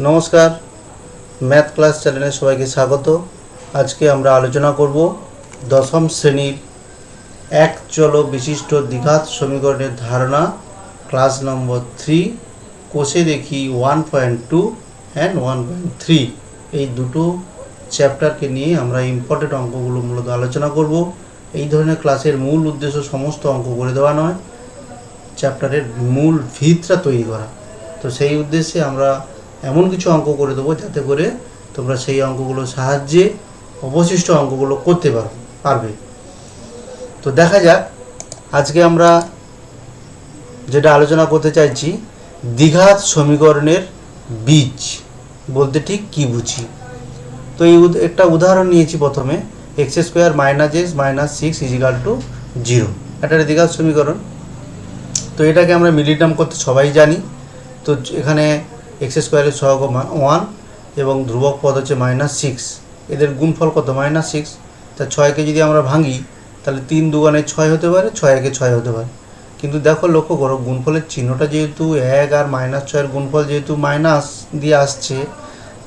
নমস্কার, math class চ্যানেলে সবাইকে স্বাগত। আজকে আমরা আলোচনা করব দশম শ্রেণীর এক চল বিশিষ্ট দ্বিঘাত সমীকরণের ধারণা, ক্লাস নম্বর 3। কোষে দেখি 1.2 অ্যান্ড 1.3 এই দুটো চ্যাপ্টারকে নিয়ে আমরা ইম্পর্টেন্ট অঙ্কগুলো মূলত আলোচনা করব। এই ধরনের ক্লাসের মূল উদ্দেশ্য সমস্ত অঙ্ক করে দেওয়া নয়, চ্যাপ্টারের মূল ভিতটা তৈরি করা। তো সেই উদ্দেশ্যে আমরা এমন কিছু অঙ্ক করে দেবো যাতে করে তোমরা সেই অঙ্কগুলোর সাহায্যে অবশিষ্ট অঙ্কগুলো করতে পারবে। তো দেখা যাক আজকে আমরা যেটা আলোচনা করতে চাইছি, দ্বিঘাত সমীকরণের বীজ বলতে ঠিক কী বুঝি। তো এই একটা উদাহরণ নিয়েছি প্রথমে, x² - x - 6 = 0। এটা দ্বিঘাত সমীকরণ। তো এটাকে আমরা মিডিল টার্ম করতে সবাই জানি। তো এখানে x² সহগ 1 এবং ধ্রুবক পদ হচ্ছে -6, এদের গুণফল কত -6। তা 6কে যদি আমরা ভাঙি তাহলে 3 দুগুণে 6 হতে পারে, 6 একে 6 হতে পারে। কিন্তু দেখো, লক্ষ্য করো, গুণফলের চিহ্নটা যেহেতু 1 আর -6 গুণফল যেহেতু মাইনাস দিয়ে আসছে,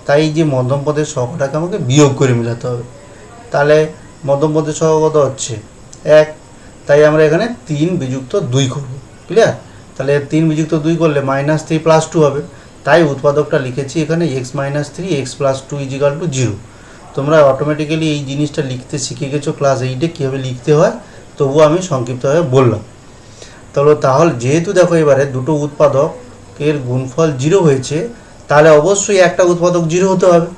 তাই যে মধ্যম পদের সহগটাকে আমাকে বিয়োগ করে মিলাতে হবে। তাহলে মধ্যম পদের সহগ কত হচ্ছে 1, তাই আমরা এখানে 3 বিযুক্ত 2 করব। ক্লিয়ার? তাহলে 3 বিযুক্ত 2 করলে -3 + 2 হবে। তাই উৎপাদকটা লিখেছি এখানে x - 3 x + 2 = 0। তোমরা অটোমেটিক্যালি এই জিনিসটা লিখতে শিখে গেছো ক্লাস 8-এ কীভাবে লিখতে হয়, তবুও আমি সংক্ষিপ্তভাবে বললাম। তাহলে যেহেতু দেখো এবারে দুটো উৎপাদকের গুণফল 0 হয়েছে, তাহলে অবশ্যই একটা উৎপাদক 0 হতে হবে।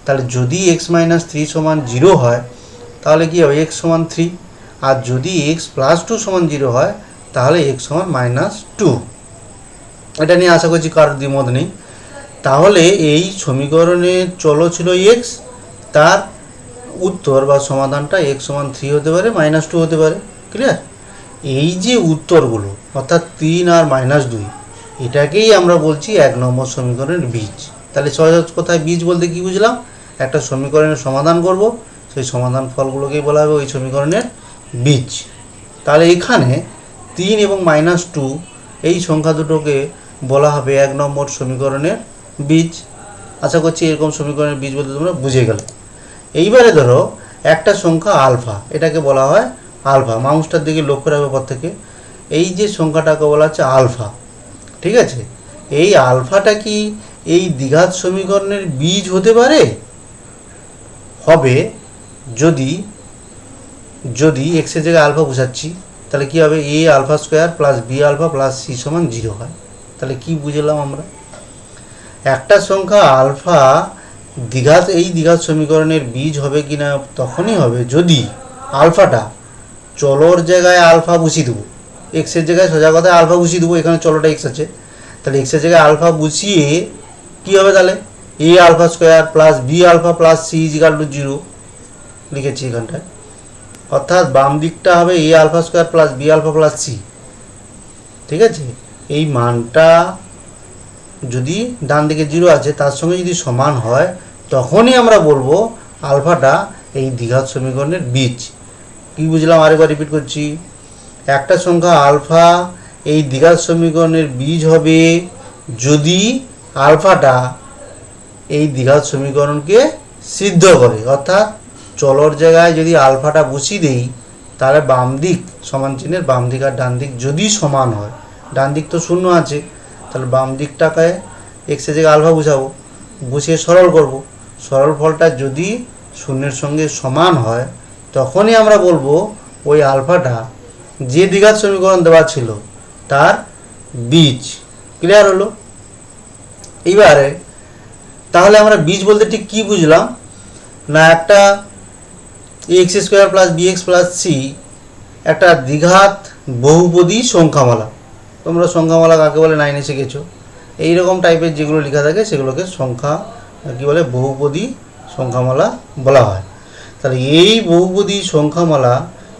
তাহলে যদি x - 3 = 0 হয় তাহলে কী হবে, x = 3। আর যদি x + 2 = 0 হয় তাহলে x = -2। এটা নিয়ে আশা করছি কারোর দ্বিমত নেই। তাহলে এই সমীকরণের চল ছিল x, তার উত্তর বা সমাধানটা x = 3 হতে পারে, -2 হতে পারে। ক্লিয়ার? এই যে উত্তরগুলো অর্থাৎ 3 আর -2, এটাকেই আমরা বলছি 1 নম্বর সমীকরণের বীজ। তাহলে সহজ কথায় বীজ বলতে কী বুঝলাম, একটা সমীকরণের সমাধান করব, সেই সমাধান ফলগুলোকেই বলা হবে ওই সমীকরণের বীজ। তাহলে এখানে 3 এবং -2 এই সংখ্যা দুটোকে বলা হবে 1 নম্বর সমীকরণের বীজ। আশা করছি এরকম সমীকরণের বীজ বলতে তোমরা বুঝে গেলে। এইবারে ধরো একটা সংখ্যা আলফা, এটাকে বলা হয় আলফা। মাউসটার দিকে লক্ষ্য রাখবে পর থেকে। এই যে সংখ্যাটাকে বলা হচ্ছে আলফা, ঠিক আছে? এই আলফাটা কি এই দ্বিঘাত সমীকরণের বীজ হতে পারে? হবে যদি এক্সের জায়গায় আলফা বসাচ্ছি, তাহলে কী হবে, a² + b² + c = 0 হয়। তাহলে কি বুঝলাম আমরা, একটা সংখ্যা আলফা এই দ্বিঘাত সমীকরণের বীজ হবে কিনা তখনই হবে যদি আলফাটা চলর জায়গায় আলফা বসিয়ে দেবো, এক্সের জায়গায় সোজা কথায় আলফা বসিয়ে দেবো। এখানে চলটা এক্স আছে, তাহলে এক্সের জায়গায় আলফা বসিয়ে কী হবে, তাহলে a² + b² + c = 0 লিখেছি এখানটায়। অর্থাৎ বাম দিকটা হবে a² + b² + c। ঠিক আছে? এই মানটা যদি ডান দিকে 0 আছে তার সঙ্গে যদি সমান হয়, তখনই আমরা বলবো আলফাটা এই দ্বিঘাত সমীকরণের বীজ। কী বুঝলাম আরেকবার রিপিট করছি, একটা সংখ্যা আলফা এই দ্বিঘাত সমীকরণের বীজ হবে যদি আলফাটা এই দ্বিঘাত সমীকরণকে সিদ্ধ করে। অর্থাৎ চলর জায়গায় যদি আলফাটা বসিয়ে দেই, তাহলে বাম দিক সমান চিহ্নের বাম দিক আর ডান দিক যদি সমান হয়, ডান দিক তো 0 আছে, তাহলে বাম দিকটাকে এক্সের জায়গায় আলফা বসাবো, বসিয়ে সরল করব। সরল ফলটা যদি 0-এর সঙ্গে সমান হয়, তখনই আমরা বলবো ওই আলফাটা যে দ্বিঘাত সমীকরণ দেওয়া ছিল তার বীজ। ক্লিয়ার হলো? এইবারে তাহলে আমরা বীজ বলতে ঠিক কী বুঝলাম না, একটা ax² + bx + c একটা দ্বিঘাত বহুপদী সংখ্যামালা। তোমরা সংখ্যামালা কাকে বলে 9-এ শিখেছো। এইরকম টাইপের যেগুলো লেখা থাকে সেগুলোকে সংখ্যা কী বলে, বহুপদী সংখ্যামালা বলা হয়। তাহলে এই বহুপদী সংখ্যামালা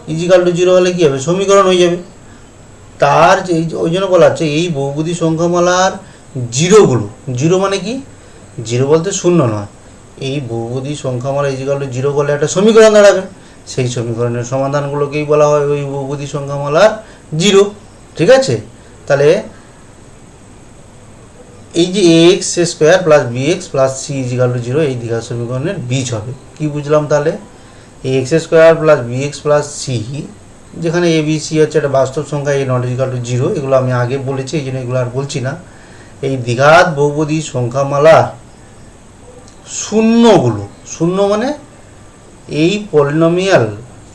= 0 হলে কী হবে, সমীকরণ হয়ে যাবে। তার ওই জন্য বলা হচ্ছে এই বহুপদী সংখ্যামালার জিরোগুলো, 0 মানে কি, 0 বলতে 0 নয়, এই বহুপদী সংখ্যামালা = 0 বলে একটা সমীকরণ দাঁড়াবে। সেই সমীকরণের সমাধানগুলোকেই বলা হয় ওই বহুপদী সংখ্যামালার 0। ঠিক আছে? তাহলে এই যে x square plus b x plus c equal to zero এই দ্বিঘাত সমীকরণের বীজ হবে। কি বুঝলাম তাহলে? X square plus b x plus c, যেখানে এ বি সি হচ্ছে একটা বাস্তব সংখ্যা, a not equal to zero, এগুলো আমি আগে বলেছি, এই জন্য এগুলো আর বলছি না। এই দ্বিঘাত বহুপদী সংখ্যামালার শূন্যগুলো, শূন্য মানে এই পলিনোমিয়াল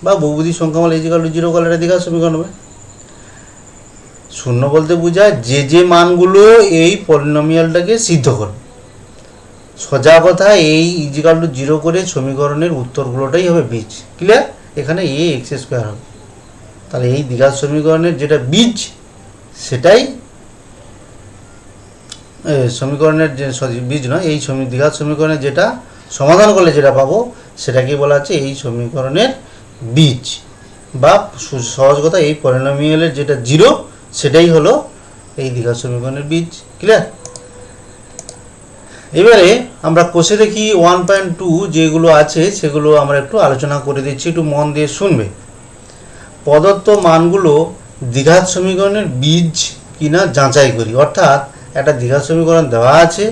বা বহুপদী সংখ্যামালা ইজিক্যাল টু জিরো করলে এটা দ্বিঘাত সমীকরণ হবে। শূন্য বলতে বোঝায় যে যে মানগুলো এই পলিনোমিয়ালটাকে সিদ্ধ করে। সোজা কথা, এই ইজিক্যাল টু জিরো করে সমীকরণের উত্তরগুলোটাই হবে বীজ। ক্লিয়ার? এখানে এ এক্স স্কোয়ার হবে, তাহলে এই দ্বিঘাত সমীকরণের যেটা বীজ সেটাই সমীকরণের যে বীজ নয়, এই দ্বিঘাত সমীকরণের যেটা সমাধান করলে যেটা পাবো সেটাকেই বলা হচ্ছে এই সমীকরণের বীজ, বা সহজ কথা এই পলিনোমিয়ালের যেটা জিরো সেটাই হলো এই দ্বিঘাত সমীকরণের বীজ। ক্লিয়ার? এবারে আমরা কোষে দেখি 1.2 যেগুলো আছে সেগুলো আমরা একটু আলোচনা করে দিচ্ছি, একটু মন দিয়ে শুনবে। প্রদত্ত মানগুলো দ্বিঘাত সমীকরণের বীজ কিনা যাচাই করি। অর্থাৎ একটা দ্বিঘাত সমীকরণ দেওয়া আছে,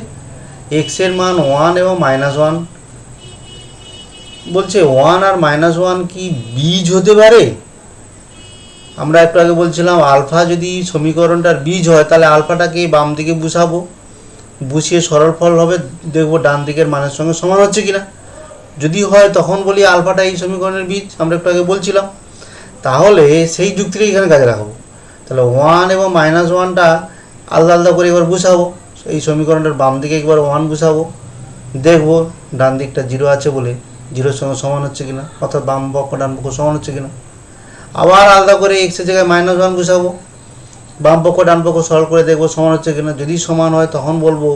এক্স এর মান 1 এবং -1, বলছে 1 আর -1 কি বীজ হতে পারে? আমরা একটু আগে বলছিলাম আলফা যদি সমীকরণটার বীজ হয় তাহলে আলফাটাকে বাম দিকে বসাবো, বসিয়ে সরল ফল হবে, দেখবো ডান দিকের মানের সঙ্গে সমান হচ্ছে কিনা। যদি হয় তখন বলি আলফাটা এই সমীকরণের বীজ, আমরা একটু আগে বলছিলাম। তাহলে সেই যুক্তিটা এখানে কাজে রাখবো। তাহলে 1 এবং -1টা আলাদা আলাদা করে এবার বসাবো, এই সমীকরণটার বাম দিকে একবার 1 বসাবো, দেখবো ডান দিকটা 0 আছে বলে জিরোর সঙ্গে সমান হচ্ছে কিনা, অর্থাৎ বাম পক্ষ ডান পক্ষ সমান হচ্ছে কিনা। আবার আলাদা করে এক্সের জায়গায় -1 বসাবো, বাম পক্ষ ডান পক্ষ সরল করে দেখবো সমান হচ্ছে কিনা। যদি সমান হয় তখন বলবো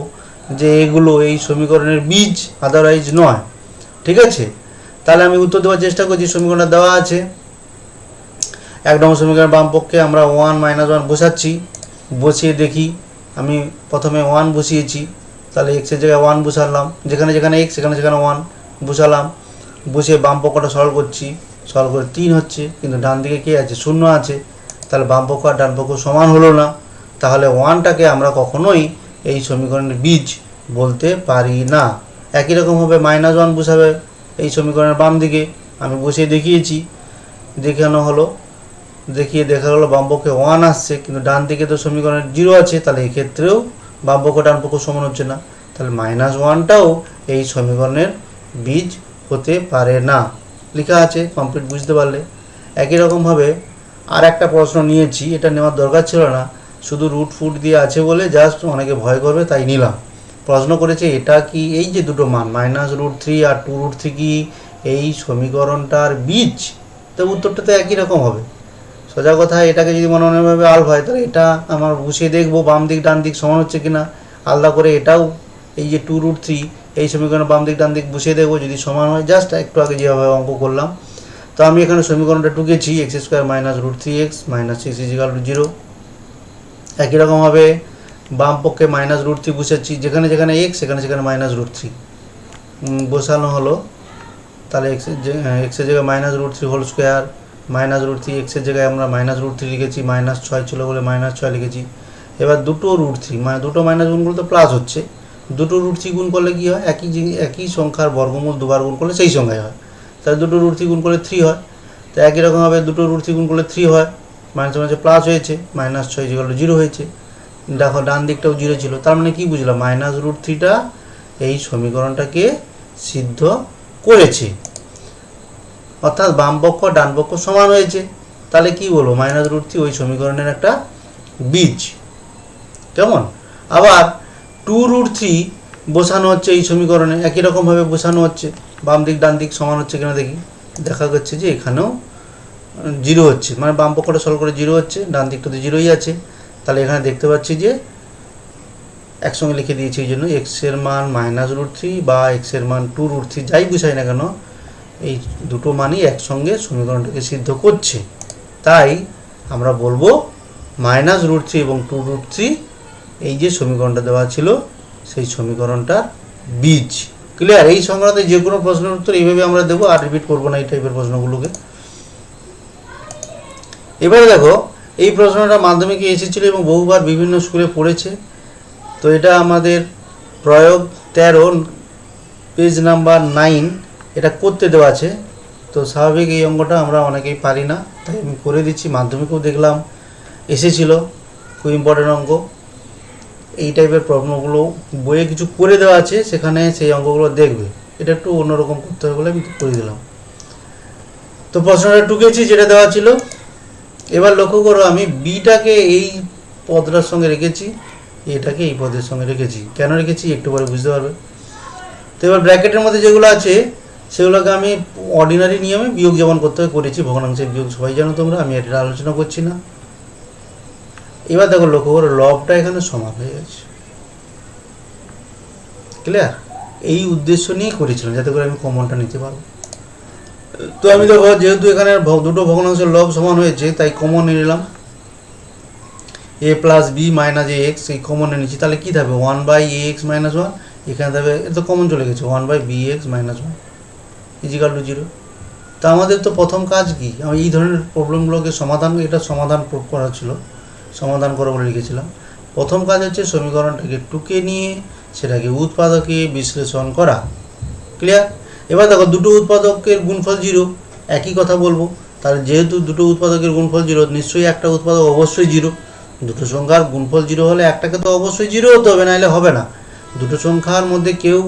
যে এগুলো এই সমীকরণের বীজ, আদারওয়াইজ নয়। ঠিক আছে? তাহলে আমি উত্তর দেওয়ার চেষ্টা করছি। সমীকরণটা দেওয়া আছে, 1 নম্বর সমীকরণের বাম পক্ষে আমরা 1 -1 বসাচ্ছি, বসিয়ে দেখি। আমি প্রথমে 1 বসিয়েছি, তাহলে এক্সের জায়গায় 1 বসালাম, যেখানে যেখানে এক্স সেখানে সেখানে 1 বসালাম, বসিয়ে বাম পক্ষটা সরল করছি, সরল করে 3 হচ্ছে, কিন্তু ডান দিকে কে আছে? 0 আছে। তাহলে বাম পক্ষ আর ডান পক্ষ সমান হলো না, তাহলে 1টাকে আমরা কখনোই এই সমীকরণের বীজ বলতে পারি না। একই রকমভাবে -1 বসাবে এই সমীকরণের বাম দিকে, আমি বসিয়ে দেখিয়েছি, দেখানো হলো, দেখিয়ে দেখা গেলো বাম পক্ষে 1 আসছে, কিন্তু ডান দিকে তো সমীকরণের 0 আছে, তাহলে এক্ষেত্রেও বাম পক্ষ ডান পক্ষ সমান হচ্ছে না, তাহলে -1টাও এই সমীকরণের বীজ হতে পারে না। লেখা আছে, কমপ্লিট বুঝতে পারলে। একই রকমভাবে আর একটা প্রশ্ন নিয়েছি, এটা নেওয়ার দরকার ছিল না, শুধু রুট ফুট দিয়ে আছে বলে জাস্ট অনেকে ভয় করবে তাই নিলাম। প্রশ্ন করেছে এটা কি, এই যে দুটো মান -√3 আর 2√3 কি এই সমীকরণটার বীজ? তো উত্তরটা তো একই রকম হবে। সোজা কথা, এটাকে যদি মনে মনে ভাবে আলফা হয়, তাহলে এটা আমার বসিয়ে দেখবো বাম দিক ডান দিক সমান হচ্ছে কিনা। আলাদা করে এটাও এই যে 2√3 এই সমীকরণ বাম দিক ডান দিক বসিয়ে দেখবো, যদি সমান হয়, জাস্ট একটু আগে যেভাবে অঙ্ক করলাম। তো আমি এখানে সমীকরণটা টুকেছি, x² -√3x -6 = 0। একই রকমভাবে বাম পক্ষে -√3 বসাচ্ছি, যেখানে যেখানে x সেখানে সেখানে -√3 বসানো হলো, তাহলে x এর জায়গায় -√3 হোল স্কোয়ার, -√3 x এর জায়গায় আমরা -√3 লিখেছি, -6 ছিল বলে -6 লিখেছি। এবার দুটো √3 মানে দুটো মাইনাস গুণ করলে তো প্লাস হচ্ছে, দুটো √3 গুণ করলে কী হয়? একই সংখ্যার বর্গমূল দুবার গুণ করলে সেই সংখ্যায় হয়, তাহলে দুটো √3 গুণ করলে 3 হয়। তো একই রকমভাবে দুটো √3 গুণ করলে 3 হয়, মাইনাসে মাঝে প্লাস হয়েছে, -6 = 0 হয়েছে। দেখো ডান দিকটাও 0 ছিল, তার মানে কি বুঝলাম? -√3টা এই সমীকরণটাকে সিদ্ধ করেছে, অর্থাৎ বাম পক্ষ ডান পক্ষ সমান হয়েছে। তাহলে কি বলবো? -√3 ওই সমীকরণের একটা বীজ। কেমন? আবার 2√3 বসানো হচ্ছে এই সমীকরণে, একই রকমভাবে বসানো হচ্ছে, বাম দিক ডান দিক সমান হচ্ছে কিনা দেখি। দেখা যাচ্ছে যে এখানেও 0 হচ্ছে, মানে বাম পক্ষটা সরল করে 0 হচ্ছে, ডান দিকটাতে 0ই আছে। তাহলে এখানে দেখতে পাচ্ছি যে একসঙ্গে লিখে দিয়েছি, এই জন্য x এর মান -√3 বা x এর মান 2√3 যাই বুঝাই না কেন, এই দুটো মানই একসঙ্গে সমীকরণটাকে সিদ্ধ করছে। তাই আমরা বলবো -√3 এবং 2√3 এই যে সমীকরণটা দেওয়া ছিল সেই সমীকরণটার বীজ। ক্লিয়ার? এই সংক্রান্ত যে কোনো প্রশ্নের উত্তর এইভাবে আমরা দেবো, আর রিপিট করবো না এই টাইপের প্রশ্নগুলোকে। এবারে দেখো, এই প্রশ্নটা মাধ্যমিকে এসেছিল এবং বহুবার বিভিন্ন স্কুলে পড়েছে। তো এটা আমাদের প্রয়োগ 13 পেজ নাম্বার 9 এটা করতে দেওয়া আছে। তো স্বাভাবিক এই অঙ্কটা আমরা অনেকেই পারি না, তাই আমি করে দিচ্ছি। মাধ্যমিকেও দেখলাম এসেছিল, খুব ইম্পর্টেন্ট অঙ্ক। এই টাইপের প্রশ্নগুলো বইয়ে কিছু করে দেওয়া আছে, সেখানে সেই অঙ্কগুলো দেখবে। এটা একটু অন্যরকম করতে হবে বলে আমি করে দিলাম। তো প্রশ্নটা টুকেছি যেটা দেওয়া ছিল। এবার লক্ষ্য করো, আমি বিটাকে এই পদটার সঙ্গে রেখেছি, এটাকে এই পদের সঙ্গে রেখেছি। কেন রেখেছি একটু পরে বুঝতে পারবে। তো এবার ব্র্যাকেটের মধ্যে যেগুলো আছে সেগুলোকে আমি অর্ডিনারি নিয়মে বিয়োগ যেমন করতে হয় করেছি, ভগ্নাংশের বিয়োগ সবাই জানো তোমরা, আমি এটা আলোচনা করছি না। এবার দেখো, লক্ষ্য করো, লবটা এখানে সমান হয়ে গেছে। ক্লিয়ার? এই উদ্দেশ্য নিয়ে করেছিলাম, যাতে করে আমি কমনটা নিতে পারবো। তো আমি দেখো, যেহেতু এখানে দুটো ভগ্নাংশের লব সমান হয়েছে, তাই কমন নিয়ে নিলাম। এ প্লাস বি মাইনাস এ এক্স, এই কমনে নিচ্ছি। তাহলে কী থাকবে? 1/ax - 1। এখানে থাকবে, এটা তো কমন চলে গেছে, 1/bx - 1 = 0। তা আমাদের তো প্রথম কাজ কি? আমি এই ধরনের প্রবলেমগুলোকে সমাধান, এটা সমাধান করা ছিল, সমাধান করে বলে লিখেছিলাম। প্রথম কাজ হচ্ছে সমীকরণটাকে টুকে নিয়ে সেটাকে উৎপাদকে বিশ্লেষণ করা। ক্লিয়ার? এবার দেখো, দুটো উৎপাদকের গুণফল 0, একই কথা বলবো। তাহলে যেহেতু দুটো উৎপাদকের গুণফল 0, নিশ্চয়ই একটা উৎপাদক অবশ্যই 0। দুটো সংখ্যার গুণফল 0 হলে একটাকে তো অবশ্যই 0 হতে হবে, নাহলে হবে না। দুটো সংখ্যার মধ্যে কেউ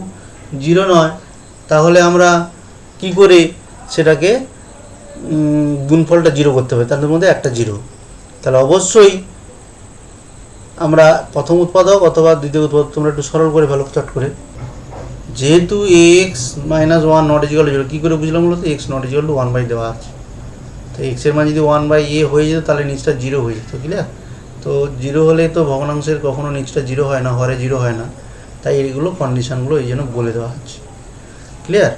0 নয়, তাহলে আমরা কি করে সেটাকে গুণফলটা 0 করতে হবে? তাদের মধ্যে একটা 0, তাহলে অবশ্যই আমরা প্রথম উৎপাদক অথবা দ্বিতীয় উৎপাদক, তোমরা একটু সরল করে ফেলো চট করে। যেহেতু x - 1 ≠ 0, কী করে বুঝলাম বলো তো? x ≠ 1/, দেওয়া আছে। তো এক্সের মান যদি 1/a হয়ে যেত, তাহলে নিচটা 0 হয়ে যেত। ক্লিয়ার? তো 0 হলে তো ভগ্নাংশের কখনো নিচটা 0 হয় না, হরে 0 হয় না। তাই এইগুলো কন্ডিশানগুলো এই জন্য বলে দেওয়া হচ্ছে। ক্লিয়ার?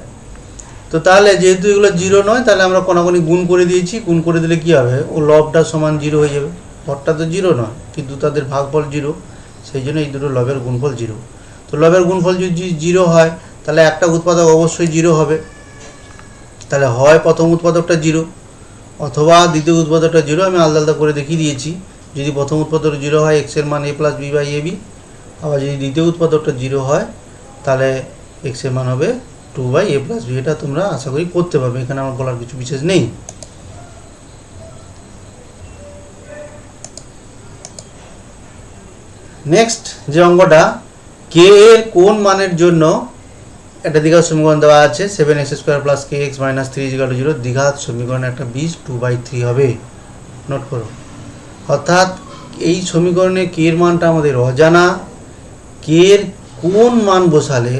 তো তাহলে যেহেতু এগুলো 0 নয়, তাহলে আমরা কোনাকুনি গুণ করে দিয়েছি। গুণ করে দিলে কী হবে? ও লবটা সমান 0 হয়ে যাবে। হরটা তো 0 নয়, কিন্তু তাদের ভাগফল 0, সেই জন্য এই দুটো লবের গুণফল 0। তো লবের গুণফল যদি 0 হয়, তাহলে একটা উৎপাদক অবশ্যই 0 হবে। তাহলে হয় প্রথম উৎপাদকটা 0 অথবা দ্বিতীয় উৎপাদকটা 0। আমি আলাদা আলাদা করে দেখিয়ে দিয়েছি। যদি প্রথম উৎপাদক 0 হয়, এক্সের মান a + b/ab। আবার যদি দ্বিতীয় উৎপাদকটা 0 হয়, তাহলে এক্সের মান হবে 2/a + b। এটা তোমরা আশা করি করতে পারবে, এখানে আমার বলার কিছু বিশেষ নেই। নেক্সট যে অঙ্কটা, কে এর কোন মানের জন্য একটা দ্বিঘাত সমীকরণ দেওয়া আছে, 7x² + kx - 3 = 0। দ্বিঘাত সমীকরণের একটা বীজ 2/3 হবে। নোট করো। অর্থাৎ এই সমীকরণে কে এর মানটা আমাদের অজানা। কে এর কোন মান বসালে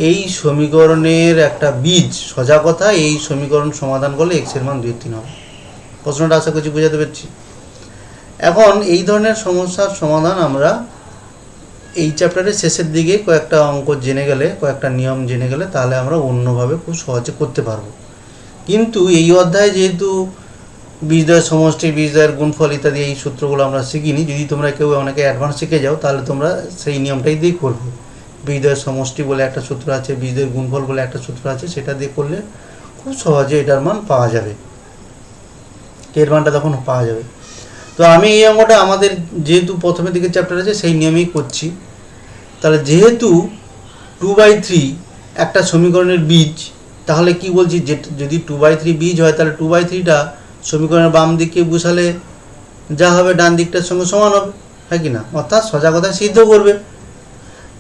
এই সমীকরণের একটা বীজ, সোজা কথা, এই সমীকরণ সমাধান করলে x এর মান 2/3 হবে। প্রশ্নটা আশা করছি বোঝাতে পারছি। এখন এই ধরনের সমস্যার সমাধান আমরা এই চ্যাপ্টারের শেষের দিকে কয়েকটা অঙ্ক জেনে গেলে, কয়েকটা নিয়ম জেনে গেলে, তাহলে আমরা অন্যভাবে খুব সহজে করতে পারবো। কিন্তু এই অধ্যায়ে যেহেতু বীজদ্বয়ের সমষ্টি, বীজদ্বয়ের গুণফল ইত্যাদি এই সূত্রগুলো আমরা শিখিনি, যদি তোমরা কেউ অনেকে অ্যাডভান্স শিখে যাও, তাহলে তোমরা সেই নিয়মটাই দিয়ে করবে। বীজদ্বয়ের সমষ্টি বলে একটা সূত্র আছে, বীজদ্বয়ের গুণফল বলে একটা সূত্র আছে, সেটা দিয়ে করলে খুব সহজে এটার মান পাওয়া যাবে, এর মানটা তখন পাওয়া যাবে। তো আমি এই অঙ্কটা আমাদের যেহেতু প্রথমের দিকে চ্যাপ্টার আছে, সেই নিয়মেই করছি। তাহলে যেহেতু 2/3 একটা সমীকরণের বীজ, তাহলে কি বলছি, যে যদি 2/3 বীজ হয়, তাহলে 2/3টা সমীকরণের বাম দিকে বসালে যা হবে ডান দিকটার সঙ্গে সমান হবে, হয় কি না? অর্থাৎ সোজা কথা সিদ্ধ করবে।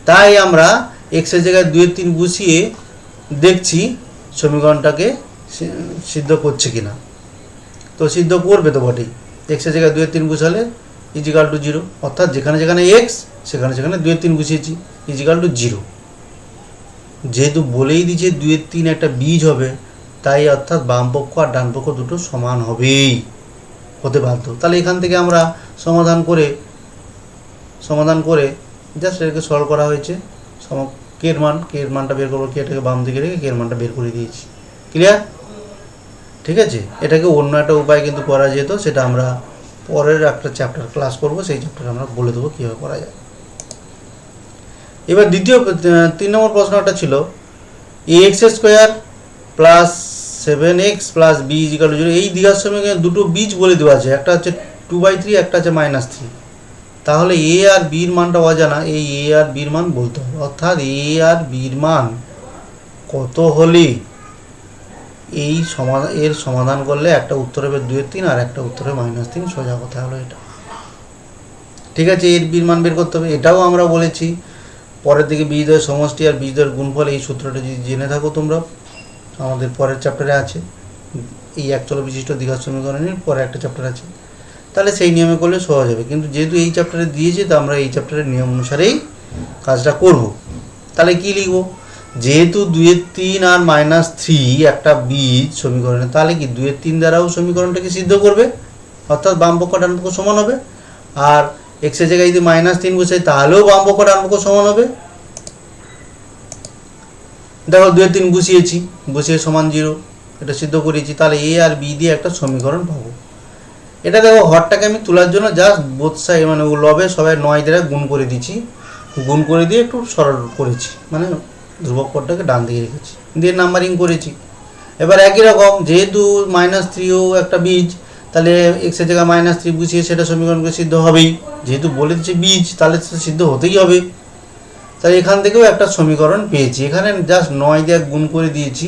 তাই আমরা এক্সের জায়গায় 2/3 বসিয়ে দেখছি সমীকরণটাকে সিদ্ধ করছে কিনা। তো সিদ্ধ করবে তো বটেই। এক্সের জায়গায় 2/3 বসালে = 0, অর্থাৎ যেখানে যেখানে এক্স সেখানে সেখানে 2/3 বসিয়েছি, = 0। যেহেতু বলেই দিয়েছে 2/3 একটা বীজ হবে, তাই অর্থাৎ বাম পক্ষ আর ডান পক্ষ দুটো সমান হবেই, হতে বাধ্য। তাহলে এখান থেকে আমরা সমাধান করে জাস্ট এটাকে সলভ করা হয়েছে। কে এর মানটা বের করবো, কেটাকে বাম দিকে রেখে কে এর মানটা বের করে দিয়েছি। ক্লিয়ার? ঠিক আছে? এটাকে অন্য একটা উপায় কিন্তু করা যেত, সেটা আমরা পরের একটা চ্যাপ্টার ক্লাস করব, সেই চ্যাপ্টারে আমরা বলে দেবো কীভাবে করা যায়। এবার 3 নম্বর প্রশ্নটা ছিল, ax² + 7x + b = 0। এই দ্বিঘাত সমীকরণে দুটো বীজ বলে দেওয়া আছে, একটা হচ্ছে 2/3, একটা হচ্ছে -3। তাহলে এ আর বির মানটা অজানা, এই এ আর বির মান বলতে হবে, অর্থাৎ এ আর বির মান কত হলে এই এর সমাধান করলে একটা উত্তর হবে 2/3 আর একটা উত্তর হবে -3, সোজা কথা হলো এটা। ঠিক আছে, এর বির মান বের করতে হবে। এটাও আমরা বলেছি পরের দিকে বীজদ্বয়ের সমষ্টি আর বীজদ্বয়ের গুণফল, এই সূত্রটা যদি জেনে থাকো তোমরা, আমাদের পরের চ্যাপ্টারে আছে, এই এক চল বিশিষ্ট দ্বিঘাত সমীকরণের পরে একটা চ্যাপ্টার আছে, তাহলে সেই নিয়মে করলে সহজ হবে। কিন্তু যেহেতু এই চ্যাপ্টারে দিয়েছে, তো আমরা এই চ্যাপ্টারের নিয়ম অনুসারেই কাজটা করব। তাহলে কি লিখব, যেহেতু 2/3 আর -3 একটা বীজ সমীকরণে, তাহলে কি 2/3 দ্বারাও সমীকরণটাকে সিদ্ধ করবে, অর্থাৎ বাম পক্ষ ডান পক্ষ সমান হবে। আর এক্সের জায়গায় যদি -3 বসাই, তাহলেও বাম পক্ষ ডান পক্ষ সমান হবে। দেখো 2/3 বসিয়েছি, বসিয়ে সমান 0, এটা সিদ্ধ করেছি, তাহলে এ আর বি দিয়ে একটা সমীকরণ পাবো। এটা দেখো হরটাকে আমি তোলার জন্য জাস্ট বোথ সাইড মানে লবে সবাই 9 দ্বারা গুণ করে দিচ্ছি, গুণ করে দিয়ে একটু সরল করেছি, মানে ধ্রুবক পদটাকে ডান দিকে রেখেছি, দিয়ে নাম্বারিং করেছি। এবার একই রকম যেহেতু -3ও একটা বীজ, তাহলে এক্সের জায়গায় -3 বসিয়ে সেটা সমীকরণকে সিদ্ধ হবেই, যেহেতু বলে দিচ্ছে বীজ, তাহলে সিদ্ধ হতেই হবে। তাই এখান থেকেও একটা সমীকরণ পেয়েছি, এখানে জাস্ট 9 দিয়ে গুণ করে দিয়েছি,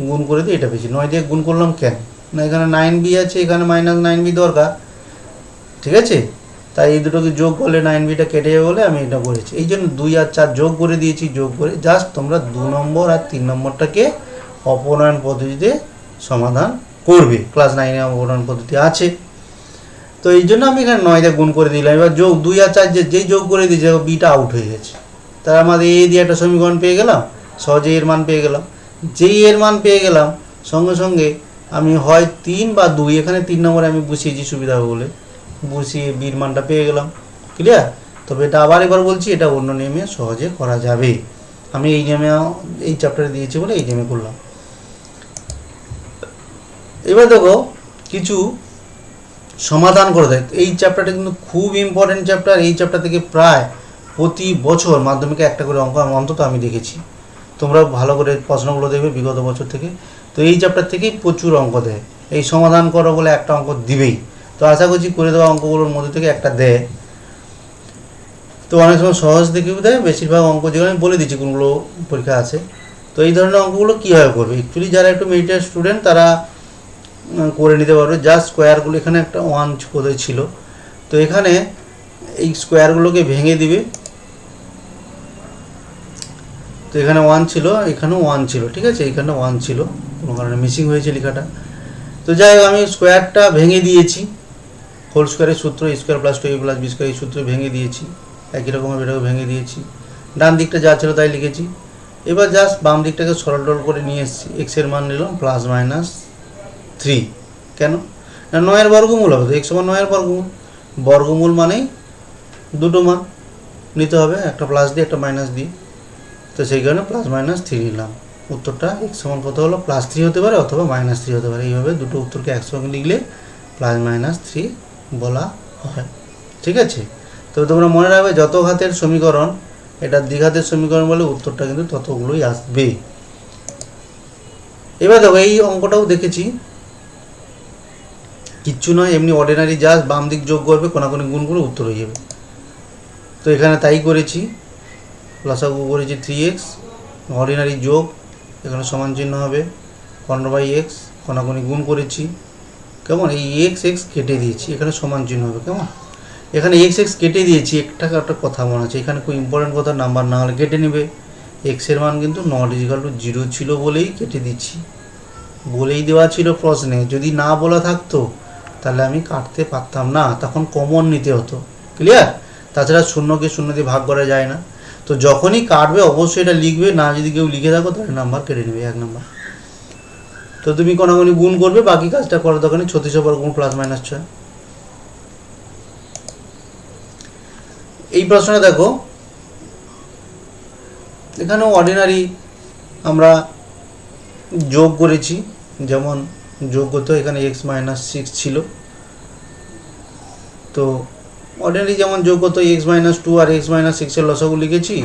গুণ করে দিয়ে এটা পেয়েছি। 9 দিয়ে গুণ করলাম কেন না, এখানে 9b আছে, এখানে -9b দরকার, ঠিক আছে, তাই এই দুটোকে যোগ করলে 9bটা কেটে যাবে বলে আমি এটা করেছি। এই জন্য 2 আর 4 যোগ করে দিয়েছি, যোগ করে জাস্ট তোমরা 2 নম্বর আর 3 নম্বরটাকে অপনয়ন পদ্ধতিতে সমাধান করবে, ক্লাস 9-এ অপনয়ন পদ্ধতি আছে। তো এই জন্য আমি এখানে 9 দিয়ে গুণ করে দিলাম। এবার যোগ 2 আর 4 যেই যোগ করে দিয়েছে, বিটা আউট হয়ে গেছে, তার আমাদের এ দিয়ে একটা সমীকরণ পেয়ে গেলাম, সহজে এর মান পেয়ে গেলাম। যেই এর মান পেয়ে গেলাম, সঙ্গে সঙ্গে আমি হয় 3 বা 2, এখানে 3 নম্বরে আমি বসিয়েছি সুবিধা হবে বলে, বসিয়ে বির মানটা পেয়ে গেলাম। ক্লিয়ার? তবে এটা আবার এবার বলছি, এটা অন্য নিয়মে সহজে করা যাবে, আমি এই নিয়মে এই চ্যাপ্টারে দিয়েছি বলে এই নিয়মে করলাম। এবার দেখো কিছু সমাধান করে দেয়। এই চ্যাপ্টারটা কিন্তু খুব ইম্পর্টেন্ট চ্যাপ্টার। এই চ্যাপ্টার থেকে প্রায় প্রতি বছর মাধ্যমিকে একটা করে অঙ্ক অন্তত আমি দেখেছি, তোমরা ভালো করে প্রশ্নগুলো দেখবে বিগত বছর থেকে। তো এই চ্যাপ্টার থেকেই প্রচুর অঙ্ক দেয়, এই সমাধান করো বলে একটা অঙ্ক দিবেই। তো আশা করছি করে দেওয়া অঙ্কগুলোর মধ্যে থেকে একটা দেয়। তো অনেক সময় সহজ দেখেও দেয়, বেশিরভাগ অঙ্ক যেগুলো আমি বলে দিচ্ছি কোনগুলো পরীক্ষা আছে। তো এই ধরনের অঙ্কগুলো কীভাবে করবে, অ্যাকচুয়ালি যারা একটু মেরিটেড স্টুডেন্ট তারা করে নিতে পারবে। জাস্ট স্কোয়ারগুলো এখানে একটা 1 কোথায় ছিল, তো এখানে এই স্কোয়ারগুলোকে ভেঙে দিবে। তো এখানে 1 ছিল, এখানেও 1 ছিল, ঠিক আছে, এখানে 1 ছিল, কোনো কারণে মিসিং হয়েছে লেখাটা। তো যাই হোক, আমি স্কোয়ারটা ভেঙে দিয়েছি, হোল স্কোয়ারের সূত্র square plus 2a plus b square, এই সূত্র ভেঙে দিয়েছি। একই রকমের এটাকে ভেঙে দিয়েছি, ডান দিকটা যা ছিল তাই লিখেছি। এবার জাস্ট বাম দিকটাকে সরল টল করে নিয়ে এসেছি, এক্সের মান নিলাম +-3। কেন না, 9-এর বর্গমূল হবে, তো x সমান 9-এর বর্গমূল, বর্গমূল মানেই দুটো মান নিতে হবে, একটা প্লাস দিয়ে একটা মাইনাস দিয়ে। তো সেই কারণে +-3 নিলাম। উত্তরটা x সমান কত হলো, +3 হতে পারে অথবা -3 হতে পারে। এইভাবে দুটো উত্তরকে একসঙ্গে লিখলে +-3 বলা হয়, ঠিক আছে। তো তোমরা মনে রাখবে, যত ঘাতের সমীকরণ এটা দ্বিঘাতের সমীকরণ বলে উত্তরটা কিন্তু ততগুলোই আসবে। এবার দেখো এই অঙ্কটাও দেখেছি, কিচ্ছু নয়, এমনি অর্ডিনারি, জাস্ট বাম দিক যোগ করবে, কোনাকুনি গুণ করে উত্তর হয়ে যাবে। তো এখানে তাই করেছি, লসাগু করেছি 3x, অর্ডিনারি যোগ, এখানে সমান চিহ্ন হবে 15/x, কোনাকুনি গুণ করেছি, কেমন, এই x কেটে দিয়েছি, এখানে সমান চিহ্ন হবে, কেমন, এখানে x কেটে দিয়েছি। একটা কথা মনে আছে, এখানে খুব ইম্পর্টেন্ট কথা, নাম্বার না হলে কেটে নেবে। এর মান কিন্তু ≠0 ছিল বলেই কেটে দিচ্ছি, বলেই দেওয়া ছিল প্রশ্নে, যদি না বলা থাকতো তাহলে আমি কাটতে পারতাম না, তখন কমন নিতে হতো। ক্লিয়ার? তাছাড়া শূন্যকে শূন্য দিয়ে ভাগ করা যায় না। তো যখনই কাটবে অবশ্যই এটা লিখবে, না যদি কেউ লিখে থাকো তাহলে নাম্বার কেটে নেবে 1 নাম্বার। তো তুমি কোনাকুনি গুণ করবে, বাকি কাজটা করার দরকার নেই, 36 বর্গমূল +-6। এই প্রশ্নটা দেখো, এখানেও অর্ডিনারি আমরা যোগ করেছি, যেমন যোগ করতে এখানে x-6 ছিল, তো অর্ডিনারি যেমন যোগ করতে x-2 আর x-6 লসাগু লিখেছি,